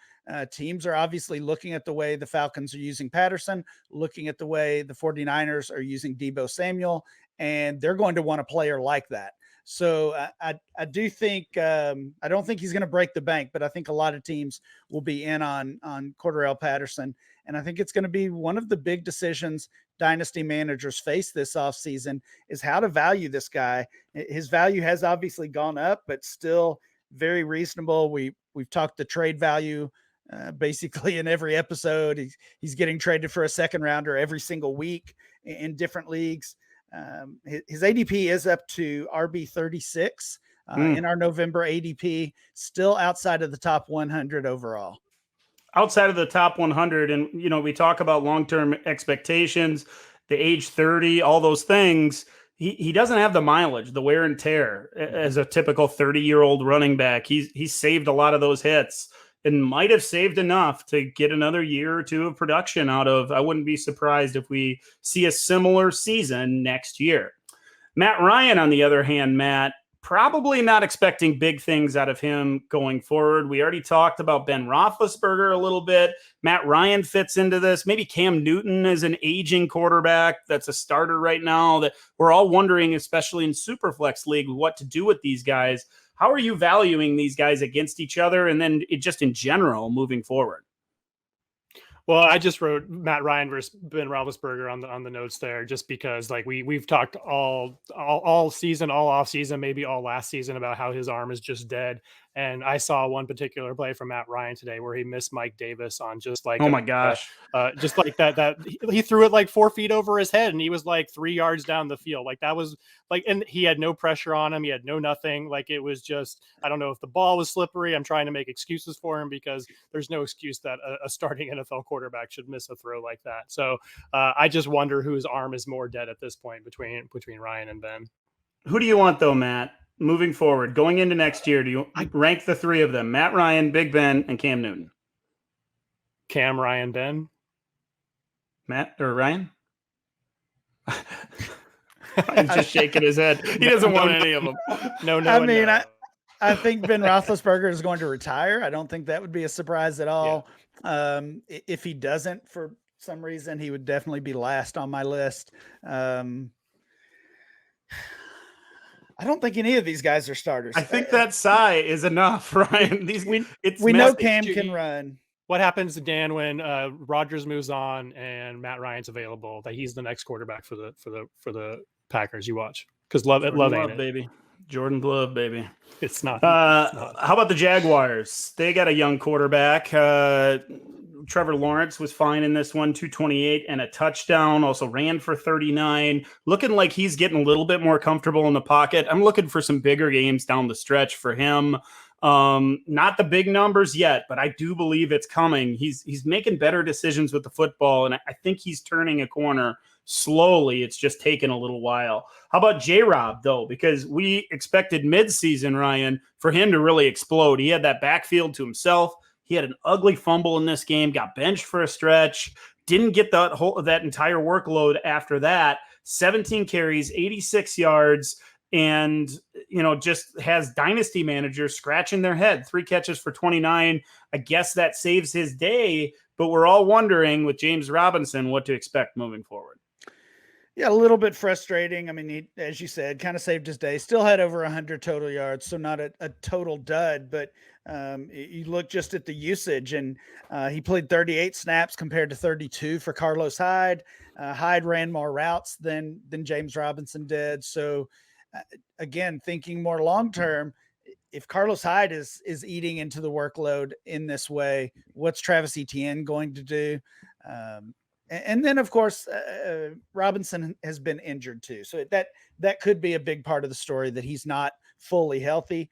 teams are obviously looking at the way the Falcons are using Patterson, looking at the way the 49ers are using Deebo Samuel, and they're going to want a player like that. So I do think, I don't think he's going to break the bank, but I think a lot of teams will be in on Cordero Patterson. And I think it's going to be one of the big decisions Dynasty managers face this offseason is how to value this guy. His value has obviously gone up, but still very reasonable. We've talked the trade value basically in every episode. He's getting traded for a second rounder every single week in different leagues. His ADP is up to RB 36 in our November ADP, still outside of the top 100 overall. Outside of the top 100. And, we talk about long-term expectations, the age 30, all those things. He doesn't have the mileage, the wear and tear as a typical 30-year-old running back. He's saved a lot of those hits and might have saved enough to get another year or two of production out of. I wouldn't be surprised if we see a similar season next year. Matt Ryan, on the other hand, Matt, probably not expecting big things out of him going forward. We already talked about Ben Roethlisberger a little bit. Matt Ryan fits into this. Maybe Cam Newton is an aging quarterback that's a starter right now that we're all wondering, especially in Superflex League, what to do with these guys. How are you valuing these guys against each other and then just in general moving forward? Well, I just wrote Matt Ryan versus Ben Roethlisberger on the notes there, just because we've talked all season, all off season, maybe all last season about how his arm is just dead. And I saw one particular play from Matt Ryan today where he missed Mike Davis on just like, oh my gosh, just like that he threw it like 4 feet over his head and he was like 3 yards down the field. Like that was like, and he had no pressure on him. He had no nothing. Like it was just, I don't know if the ball was slippery. I'm trying to make excuses for him because there's no excuse that a starting NFL quarterback should miss a throw like that. So I just wonder whose arm is more dead at this point between Ryan and Ben. Who do you want though, Matt? Moving forward, going into next year, do you rank the three of them? Matt Ryan, Big Ben, and Cam Newton. Cam, Ryan, Ben. Matt or Ryan? He's just shaking his head. He doesn't want any of them. No. I think Ben Roethlisberger is going to retire. I don't think that would be a surprise at all. Yeah. If he doesn't, for some reason, he would definitely be last on my list. I don't think any of these guys are starters. I think that sigh is enough, Ryan. We know Cam can run. What happens, Dan, when Rodgers moves on and Matt Ryan's available? That he's the next quarterback for the Packers you watch? Because love ain't it. Baby. Jordan Love, baby. It's not. How about the Jaguars? They got a young quarterback. Trevor Lawrence was fine in this one, 228 and a touchdown. Also ran for 39. Looking like he's getting a little bit more comfortable in the pocket. I'm looking for some bigger games down the stretch for him. Not the big numbers yet, but I do believe it's coming. He's making better decisions with the football, and I think he's turning a corner slowly. It's just taken a little while. How about J-Rob, though? Because we expected midseason, Ryan, for him to really explode. He had that backfield to himself. He had an ugly fumble in this game, got benched for a stretch, didn't get that entire workload after that. 17 carries, 86 yards, and just has dynasty managers scratching their head. 3 catches for 29. I guess that saves his day, but we're all wondering with James Robinson what to expect moving forward. Yeah, a little bit frustrating. I mean, he, as you said, kind of saved his day. Still had over 100 total yards, so not a total dud. But you look just at the usage, and he played 38 snaps compared to 32 for Carlos Hyde. Hyde ran more routes than James Robinson did. So, again, thinking more long term, if Carlos Hyde is eating into the workload in this way, what's Travis Etienne going to do? And then, of course, Robinson has been injured too. So that could be a big part of the story, that he's not fully healthy.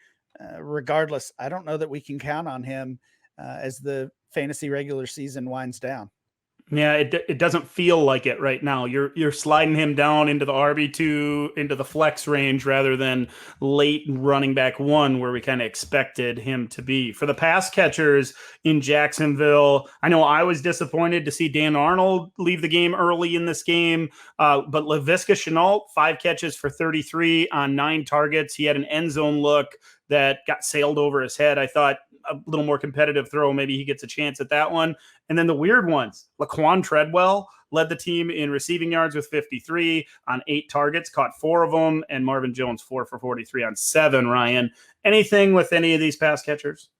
Regardless, I don't know that we can count on him as the fantasy regular season winds down. Yeah, it doesn't feel like it right now. You're sliding him down into the RB2, into the flex range, rather than late running back 1, where we kind of expected him to be. For the pass catchers in Jacksonville, I know I was disappointed to see Dan Arnold leave the game early in this game, but Laviska Shenault, 5 catches for 33 on 9 targets. He had an end zone look that got sailed over his head. I thought a little more competitive throw, maybe he gets a chance at that one. And then the weird ones, Laquan Treadwell led the team in receiving yards with 53 on 8 targets, caught 4 of them, and Marvin Jones 4 for 43 on 7. Ryan, anything with any of these pass catchers?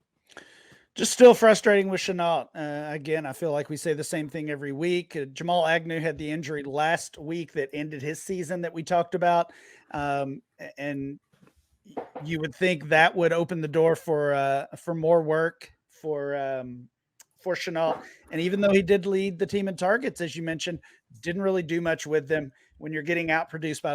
Just still frustrating with Shenault. Again, I feel like we say the same thing every week. Jamal Agnew had the injury last week that ended his season that we talked about. And you would think that would open the door for more work for Shenault. And even though he did lead the team in targets, as you mentioned, didn't really do much with them. When you're getting outproduced by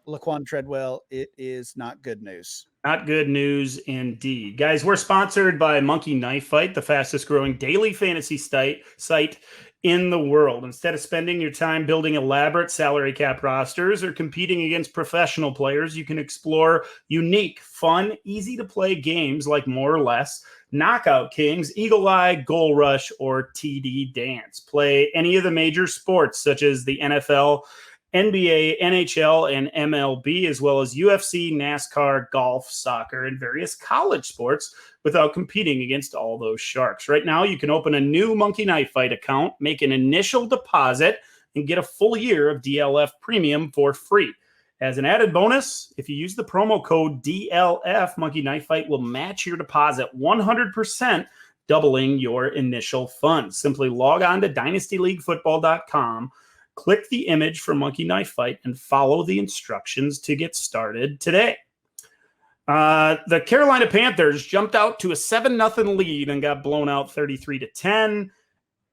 Laquan Treadwell, it is not good news. Not good news indeed. Guys, we're sponsored by Monkey Knife Fight, the fastest growing daily fantasy site in the world. Instead of spending your time building elaborate salary cap rosters or competing against professional players, you can explore unique, fun, easy to play games like More or Less, Knockout Kings, Eagle Eye, Goal Rush, or TD Dance. Play any of the major sports such as the NFL, NBA, NHL, and MLB, as well as UFC, NASCAR, golf, soccer, and various college sports without competing against all those sharks. Right now, you can open a new Monkey Knife Fight account, make an initial deposit, and get a full year of DLF Premium for free. As an added bonus, if you use the promo code DLF, Monkey Knife Fight will match your deposit 100%, doubling your initial funds. Simply log on to dynastyleaguefootball.com, click the image for Monkey Knife Fight, and follow the instructions to get started today. The Carolina Panthers jumped out to a 7-0 lead and got blown out 33-10.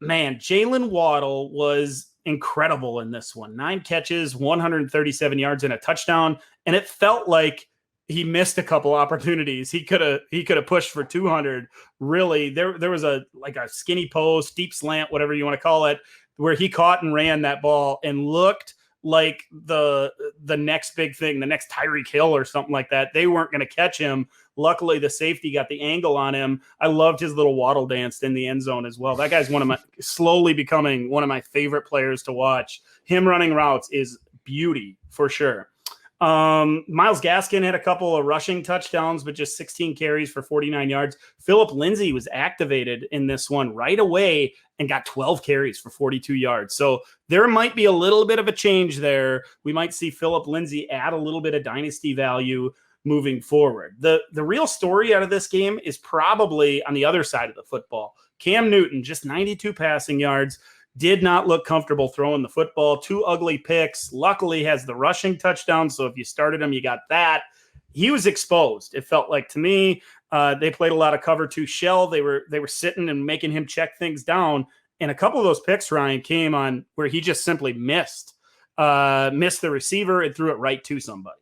Man, Jalen Waddle was incredible in this one. 9 catches, 137 yards, and a touchdown. And it felt like he missed a couple opportunities. He could have pushed for 200. Really, there was a skinny post, deep slant, whatever you want to call it, where he caught and ran that ball and looked like the next big thing, the next Tyreek Hill or something like that. They weren't going to catch him. Luckily, the safety got the angle on him. I loved his little waddle dance in the end zone as well. That guy's slowly becoming one of my favorite players to watch. Him running routes is beauty for sure. Myles Gaskin had a couple of rushing touchdowns, but just 16 carries for 49 yards. Phillip Lindsay was activated in this one right away and got 12 carries for 42 yards. So there might be a little bit of a change there. We might see Phillip Lindsay add a little bit of dynasty value moving forward. The real story out of this game is probably on the other side of the football. Cam Newton, just 92 passing yards, did not look comfortable throwing the football. 2 ugly picks. Luckily has the rushing touchdown. So if you started him, you got that. He was exposed. It felt like to me, they played a lot of cover 2 shell. They were sitting and making him check things down. And a couple of those picks, Ryan, came on where he just simply missed the receiver and threw it right to somebody.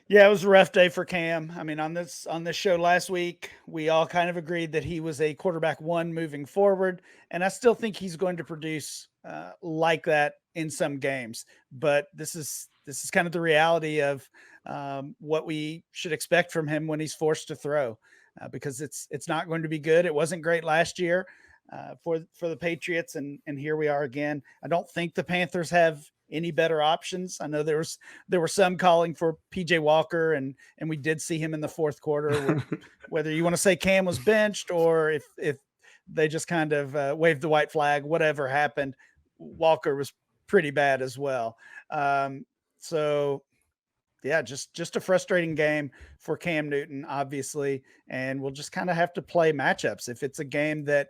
Yeah, it was a rough day for Cam. I mean, on this show last week, we all kind of agreed that he was a quarterback 1 moving forward, and I still think he's going to produce like that in some games. But this is kind of the reality of what we should expect from him when he's forced to throw, because it's not going to be good. It wasn't great last year for the Patriots, and here we are again. I don't think the Panthers have any better options. I know there were some calling for PJ Walker, and we did see him in the fourth quarter. Whether you want to say Cam was benched or if they just kind of waved the white flag, whatever happened, Walker was pretty bad as well. So yeah, just a frustrating game for Cam Newton, obviously, and we'll just kind of have to play matchups. If it's a game that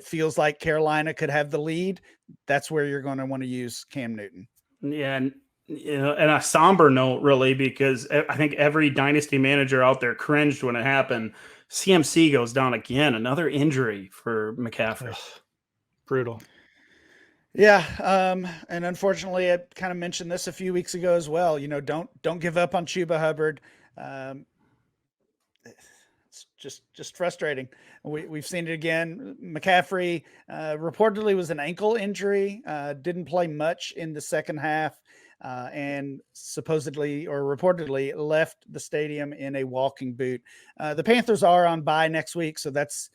feels like Carolina could have the lead, that's where you're going to want to use Cam Newton. Yeah, and and a somber note, really, because I think every dynasty manager out there cringed when it happened. CMC goes down again, another injury for McCaffrey. Brutal. Yeah, and unfortunately, I kind of mentioned this a few weeks ago as well. Don't give up on Chuba Hubbard. It's just frustrating. We've seen it again. McCaffrey reportedly was an ankle injury, didn't play much in the second half, and supposedly or reportedly left the stadium in a walking boot. The Panthers are on bye next week, so that's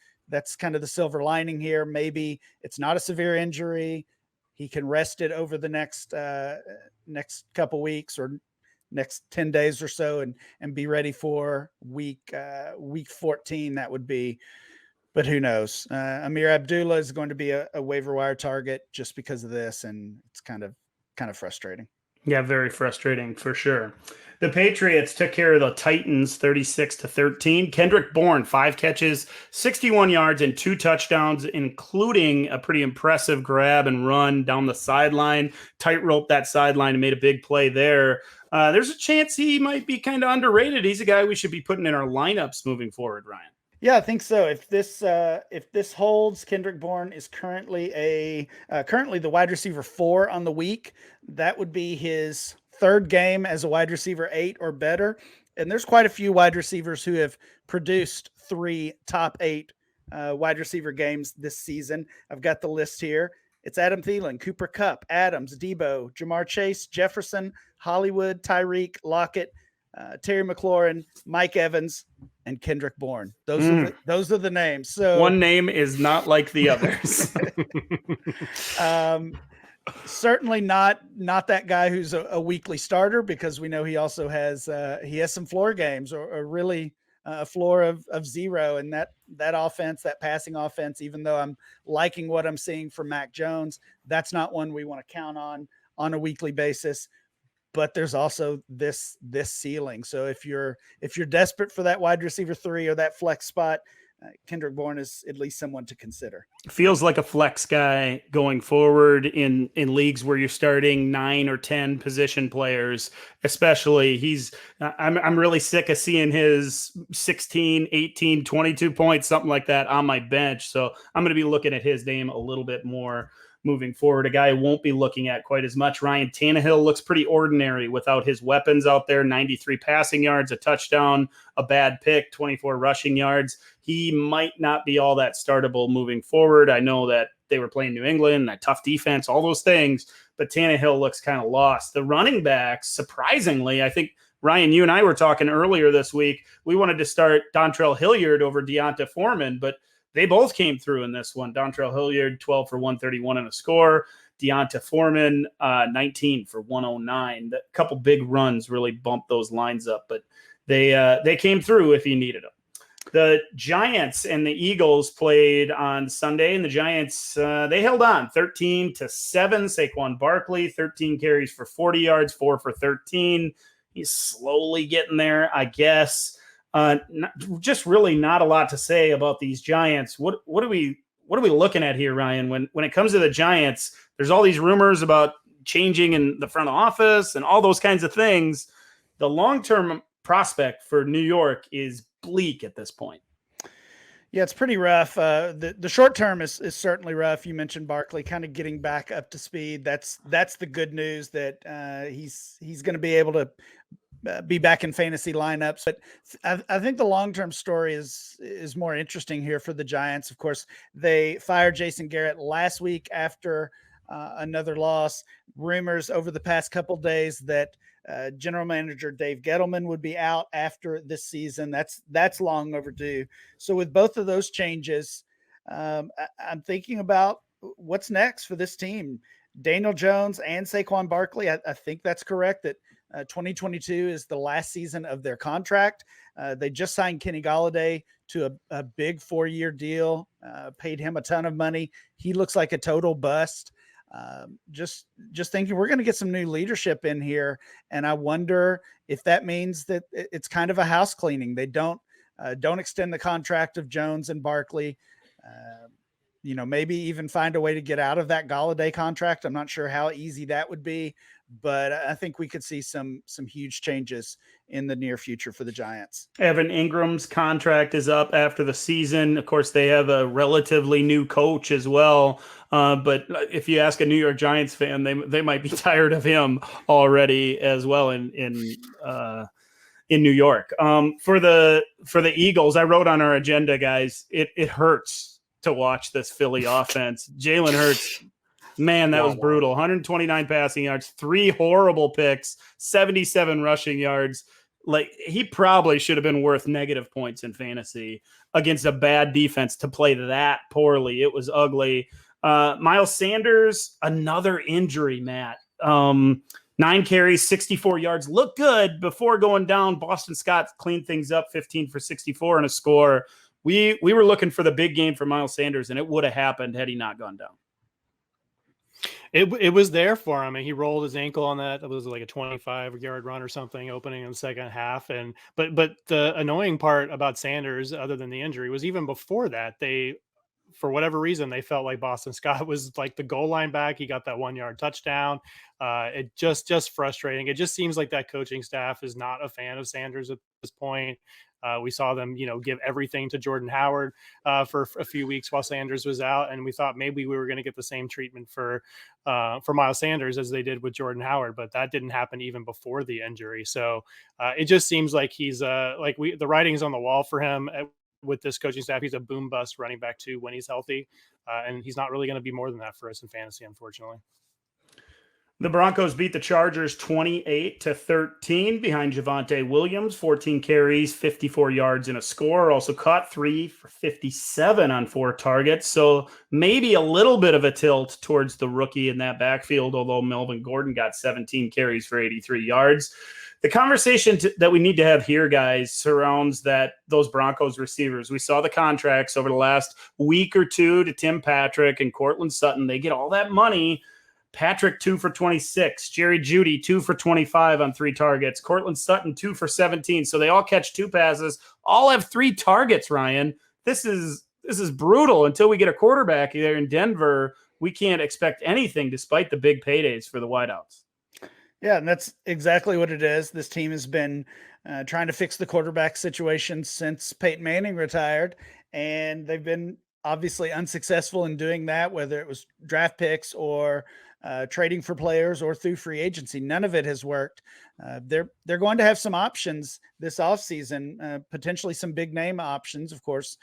kind of the silver lining here. Maybe it's not a severe injury. He can rest it over the next couple weeks or next 10 days or so and be ready for week 14. That would be, but who knows? Amir Abdullah is going to be a waiver wire target just because of this. And it's kind of frustrating. Yeah, very frustrating for sure. The Patriots took care of the Titans 36-13. Kendrick Bourne, 5 catches, 61 yards, and 2 touchdowns, including a pretty impressive grab and run down the sideline. Tightrope that sideline and made a big play there. There's a chance he might be kind of underrated. He's a guy we should be putting in our lineups moving forward, Ryan. Yeah, I think so. If this holds, Kendrick Bourne is currently the wide receiver 4 on the week. That would be his 3rd game as a wide receiver 8 or better. And there's quite a few wide receivers who have produced 3 top 8 wide receiver games this season. I've got the list here. It's Adam Thielen, Cooper Kupp, Adams, Deebo, Jamar Chase, Jefferson, Hollywood, Tyreek, Lockett, Terry McLaurin, Mike Evans, and Kendrick Bourne. Those are the names. So one name is not like the others. Certainly not that guy who's a weekly starter, because we know he also has some floor games or really a floor of 0. And that offense, that passing offense, even though I'm liking what I'm seeing from Mac Jones, that's not one we want to count on a weekly basis. But there's also this ceiling. So if you're desperate for that wide receiver 3 or that flex spot, Kendrick Bourne is at least someone to consider. Feels like a flex guy going forward in leagues where you're starting 9 or 10 position players, especially. I'm really sick of seeing his 16, 18, 22 points, something like that on my bench. So I'm going to be looking at his name a little bit more moving forward. A guy I won't be looking at quite as much. Ryan Tannehill looks pretty ordinary without his weapons out there. 93 passing yards, a touchdown, a bad pick, 24 rushing yards. He might not be all that startable moving forward. I know that they were playing New England, that tough defense, all those things, but Tannehill looks kind of lost. The running backs, surprisingly, I think, Ryan, you and I were talking earlier this week, we wanted to start Dontrell Hilliard over Deonta Foreman, but they both came through in this one. Dontrell Hilliard, 12 for 131 and a score. Deonta Foreman, 19 for 109. A couple big runs really bumped those lines up, but they came through if you needed them. The Giants and the Eagles played on Sunday, and the Giants, they held on 13-7. Saquon Barkley, 13 carries for 40 yards, 4 for 13. He's slowly getting there, I guess. Just really not a lot to say about these Giants. What do we what are we looking at here, Ryan? When it comes to the Giants, there's all these rumors about changing in the front office and all those kinds of things. The long-term prospect for New York is bleak at this point. Yeah, it's pretty rough. The short term is certainly rough. You mentioned Barkley kind of getting back up to speed. That's the good news, that he's going to be able to be back in fantasy lineups. But I think the long-term story is more interesting here for the Giants. Of course, they fired Jason Garrett last week after another loss. Rumors over the past couple of days that general manager Dave Gettleman would be out after this season. That's long overdue. So with both of those changes, I'm thinking about what's next for this team. Daniel Jones and Saquon Barkley, I think that's correct, that 2022 is the last season of their contract. They just signed Kenny Golladay to a big 4-year deal, paid him a ton of money. He looks like a total bust. Just thinking we're going to get some new leadership in here, and I wonder if that means that it's kind of a house cleaning. They don't extend the contract of Jones and Barkley. Maybe even find a way to get out of that Golladay contract. I'm not sure how easy that would be, but I think we could see some huge changes in the near future for the Giants. Evan Ingram's contract is up after the season. Of course, they have a relatively new coach as well. But if you ask a New York Giants fan, they might be tired of him already as well in New York. For the Eagles, I wrote on our agenda, guys, it hurts to watch this Philly offense. Jalen Hurts, man, that was brutal. 129 passing yards, 3 horrible picks, 77 rushing yards. Like, he probably should have been worth negative points in fantasy against a bad defense to play that poorly. It was ugly. Miles Sanders, another injury, Matt. 9 carries, 64 yards. Looked good before going down. Boston Scott cleaned things up, 15 for 64 and a score. We were looking for the big game for Miles Sanders, and it would have happened had he not gone down. It was there for him, and he rolled his ankle on that. It was like a 25-yard run or something opening in the second half. And but the annoying part about Sanders, other than the injury, was even before that, for whatever reason, they felt like Boston Scott was like the goal line back. He got that 1-yard touchdown. It just frustrating. It just seems like that coaching staff is not a fan of Sanders at this point. We saw them, give everything to Jordan Howard for a few weeks while Sanders was out, and we thought maybe we were going to get the same treatment for Miles Sanders as they did with Jordan Howard, but that didn't happen even before the injury. So it just seems like he's the writing's on the wall for him with this coaching staff. He's a boom bust running back too when he's healthy, and he's not really going to be more than that for us in fantasy, unfortunately. The Broncos beat the Chargers 28-13 behind Javonte Williams, 14 carries, 54 yards and a score. Also caught 3 for 57 on 4 targets. So maybe a little bit of a tilt towards the rookie in that backfield, although Melvin Gordon got 17 carries for 83 yards. The conversation that we need to have here, guys, surrounds those Broncos receivers. We saw the contracts over the last week or two to Tim Patrick and Cortland Sutton. They get all that money. Patrick, 2 for 26. Jerry Jeudy, 2 for 25 on 3 targets. Cortland Sutton, 2 for 17. So they all catch 2 passes. All have 3 targets, Ryan. This is brutal. Until we get a quarterback there in Denver, we can't expect anything despite the big paydays for the wideouts. Yeah, and that's exactly what it is. This team has been trying to fix the quarterback situation since Peyton Manning retired, and they've been obviously unsuccessful in doing that, whether it was draft picks or trading for players or through free agency. None of it has worked. They're going to have some options this offseason, potentially some big name options. Of course,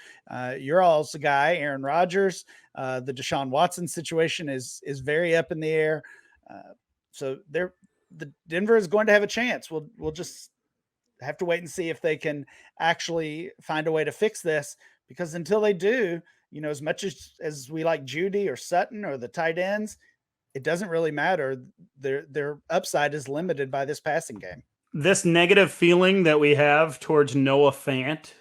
you're all's a guy, Aaron Rodgers. The Deshaun Watson situation is very up in the air. So the Denver is going to have a chance. We'll just have to wait and see if they can actually find a way to fix this, because until they do, as much as we like Jeudy or Sutton or the tight ends, it doesn't really matter. Their upside is limited by this passing game. This negative feeling that we have towards Noah Fant,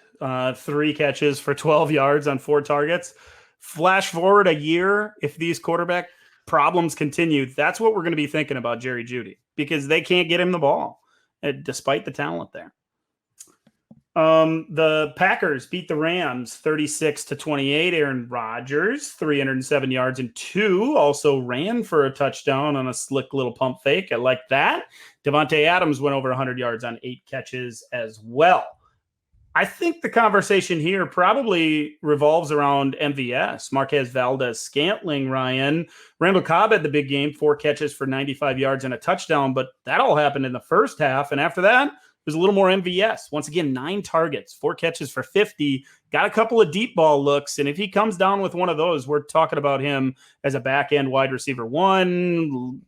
3 catches for 12 yards on 4 targets. Flash forward a year, if these quarterback problems continue, that's what we're going to be thinking about Jerry Jeudy, because they can't get him the ball despite the talent there. The Packers beat the Rams 36-28. Aaron Rodgers, 307 yards and two, also ran for a touchdown on a slick little pump fake. I like that. Devontae Adams went over 100 yards on 8 catches as well. I think the conversation here probably revolves around MVS, Marquez Valdez-Scantling, Ryan. Randall Cobb had the big game, 4 catches for 95 yards and a touchdown, but that all happened in the first half. And after that, there's a little more MVS. Once again, 9 targets, 4 catches for 50, got a couple of deep ball looks. And if he comes down with one of those, we're talking about him as a back-end wide receiver 1,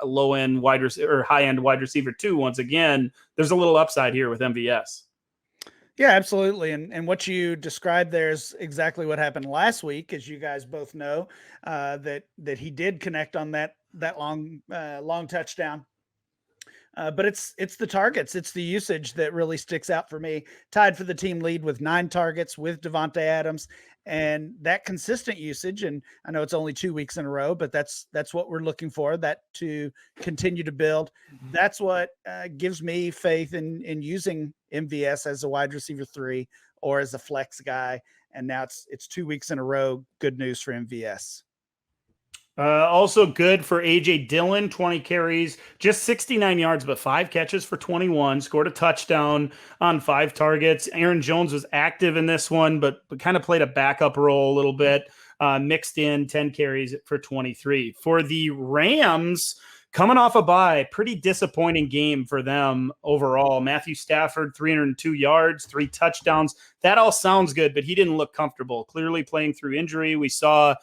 low-end wide receiver, or high-end wide receiver 2. Once again, there's a little upside here with MVS. Yeah, absolutely. And what you described there is exactly what happened last week, as you guys both know, that he did connect on that long touchdown. But it's the targets, it's the usage that really sticks out for me. Tied for the team lead with 9 targets with Devontae Adams, and that consistent usage. And I know it's only 2 weeks in a row, but that's what we're looking for, that to continue to build. That's what gives me faith in using MVS as a wide receiver 3 or as a flex guy. And now it's 2 weeks in a row. Good news for MVS. Also good for A.J. Dillon, 20 carries, just 69 yards, but 5 catches for 21, scored a touchdown on 5 targets. Aaron Jones was active in this one, but kind of played a backup role a little bit, mixed in 10 carries for 23. For the Rams, coming off a bye, pretty disappointing game for them overall. Matthew Stafford, 302 yards, 3 touchdowns. That all sounds good, but he didn't look comfortable, clearly playing through injury. We saw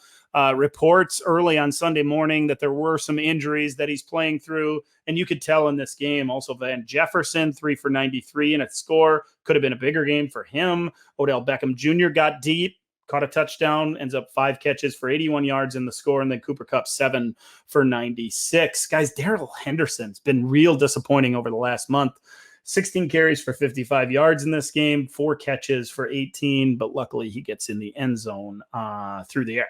reports early on Sunday morning that there were some injuries that he's playing through, and you could tell in this game. Also, Van Jefferson, 3 for 93 and a score. Could have been a bigger game for him. Odell Beckham Jr. got deep, caught a touchdown, ends up 5 catches for 81 yards in the score, and then Cooper Kupp 7 for 96. Guys, Darrell Henderson's been real disappointing over the last month. 16 carries for 55 yards in this game, 4 catches for 18, but luckily he gets in the end zone through the air.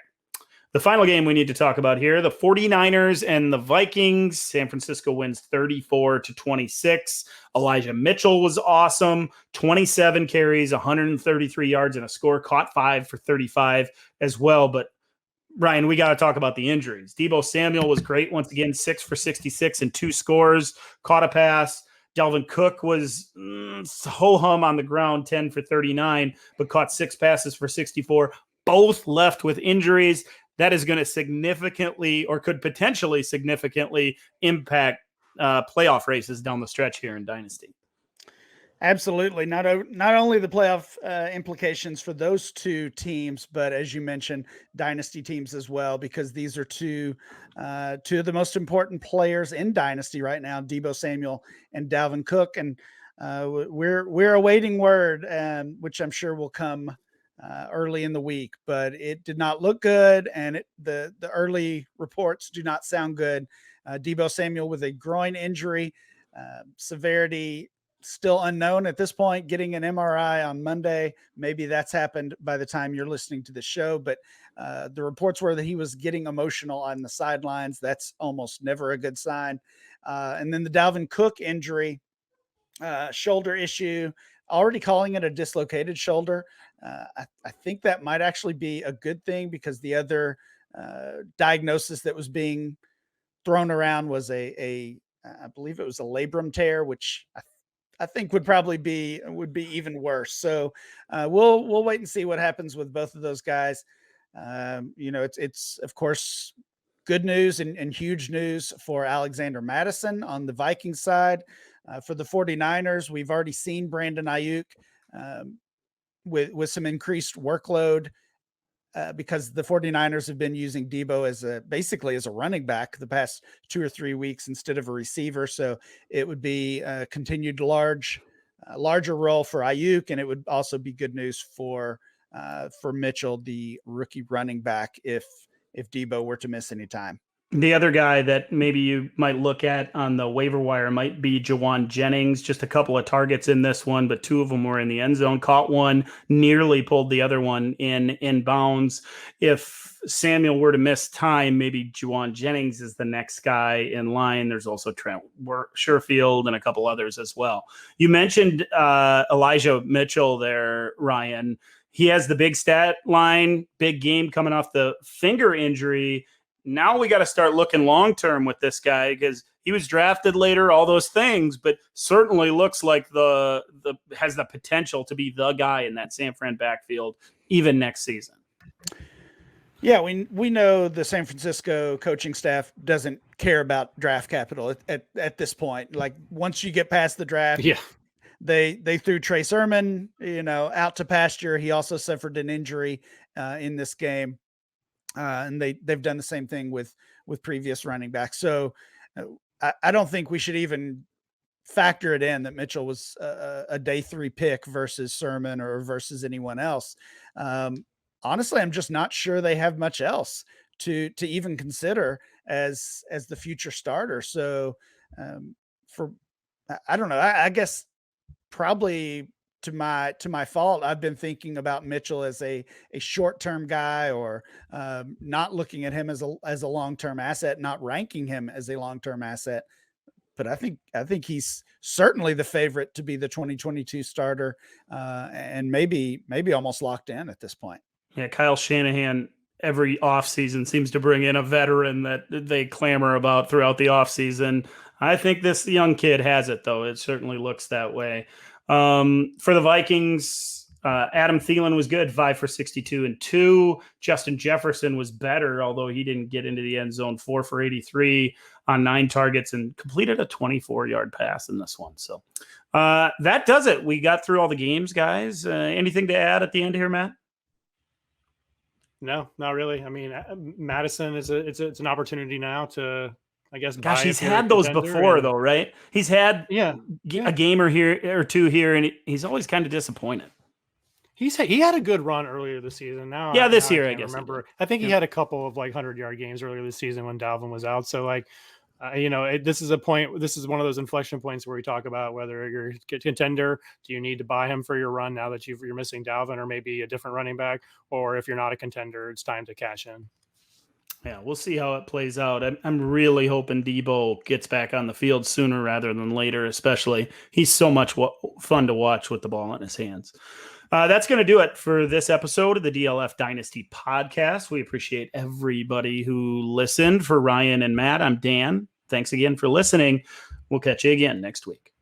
The final game we need to talk about here, the 49ers and the Vikings. San Francisco wins 34-26. Elijah Mitchell was awesome. 27 carries, 133 yards and a score, caught 5 for 35 as well. But Ryan, we got to talk about the injuries. Deebo Samuel was great once again, 6 for 66 and 2 scores, caught a pass. Dalvin Cook was ho-hum on the ground, 10 for 39, but caught 6 passes for 64. Both left with injuries. That is going to significantly, or could potentially significantly, impact playoff races down the stretch here in Dynasty. Absolutely. Not only the playoff implications for those 2 teams, but as you mentioned, Dynasty teams as well, because these are two of the most important players in Dynasty right now, Deebo Samuel and Dalvin Cook. And we're awaiting word, which I'm sure will come early in the week, but it did not look good, and the early reports do not sound good. Deebo Samuel with a groin injury, severity still unknown at this point, getting an MRI on Monday. Maybe that's happened by the time you're listening to the show, but the reports were that he was getting emotional on the sidelines. That's almost never a good sign. And then the Dalvin Cook injury, shoulder issue, already calling it a dislocated shoulder. I think that might actually be a good thing, because the other diagnosis that was being thrown around was I believe it was a labrum tear, which I think would be even worse. So we'll wait and see what happens with both of those guys. It's of course good news and huge news for Alexander Mattison on the Vikings side. For the 49ers, we've already seen Brandon Ayuk with some increased workload because the 49ers have been using Deebo basically as a running back the past 2 or 3 weeks instead of a receiver. So it would be a continued larger role for Ayuk, and it would also be good news for Mitchell, the rookie running back, if Deebo were to miss any time. The other guy that maybe you might look at on the waiver wire might be Jawan Jennings. Just a couple of targets in this one, but 2 of them were in the end zone. Caught one, nearly pulled the other one in bounds. If Samuel were to miss time, maybe Jawan Jennings is the next guy in line. There's also Trent Sherfield and a couple others as well. You mentioned Elijah Mitchell there, Ryan. He has the big stat line, big game coming off the finger injury. Now we got to start looking long-term with this guy because he was drafted later, all those things, but certainly looks like has the potential to be the guy in that San Fran backfield even next season. Yeah, we know the San Francisco coaching staff doesn't care about draft capital at this point. Like once you get past the draft, yeah, they threw Trey Sermon, out to pasture. He also suffered an injury in this game. And they've done the same thing with previous running backs. So I don't think we should even factor it in that Mitchell was a day 3 pick versus Sermon or versus anyone else. Honestly, I'm just not sure they have much else to even consider as the future starter. So I don't know. I guess probably to my fault, I've been thinking about Mitchell as a short-term guy, or not looking at him as a long-term asset, not ranking him as a long-term asset. But I think he's certainly the favorite to be the 2022 starter, and maybe almost locked in at this point. Yeah, Kyle Shanahan every offseason seems to bring in a veteran that they clamor about throughout the offseason. I think this young kid has it, though. It certainly looks that way. For the Vikings, Adam Thielen was good, 5 for 62 and 2. Justin Jefferson was better, although he didn't get into the end zone, 4 for 83 on 9 targets and completed a 24-yard pass in this one. So that does it. We got through all the games, guys. Anything to add at the end here, Matt? No, not really. I mean, Madison it's an opportunity now to, I guess. Gosh, he's had those before, though, right? He's had a game or two here, and he's always kind of disappointed. He had a good run earlier this season. This year, I guess. Remember, I think he had a couple of 100-yard games earlier this season when Dalvin was out. So this is a point. This is one of those inflection points where we talk about whether you're a contender. Do you need to buy him for your run now that you're missing Dalvin, or maybe a different running back? Or if you're not a contender, it's time to cash in. Yeah, we'll see how it plays out. I'm really hoping Deebo gets back on the field sooner rather than later, especially. He's so much fun to watch with the ball in his hands. That's going to do it for this episode of the DLF Dynasty podcast. We appreciate everybody who listened. For Ryan and Matt, I'm Dan. Thanks again for listening. We'll catch you again next week.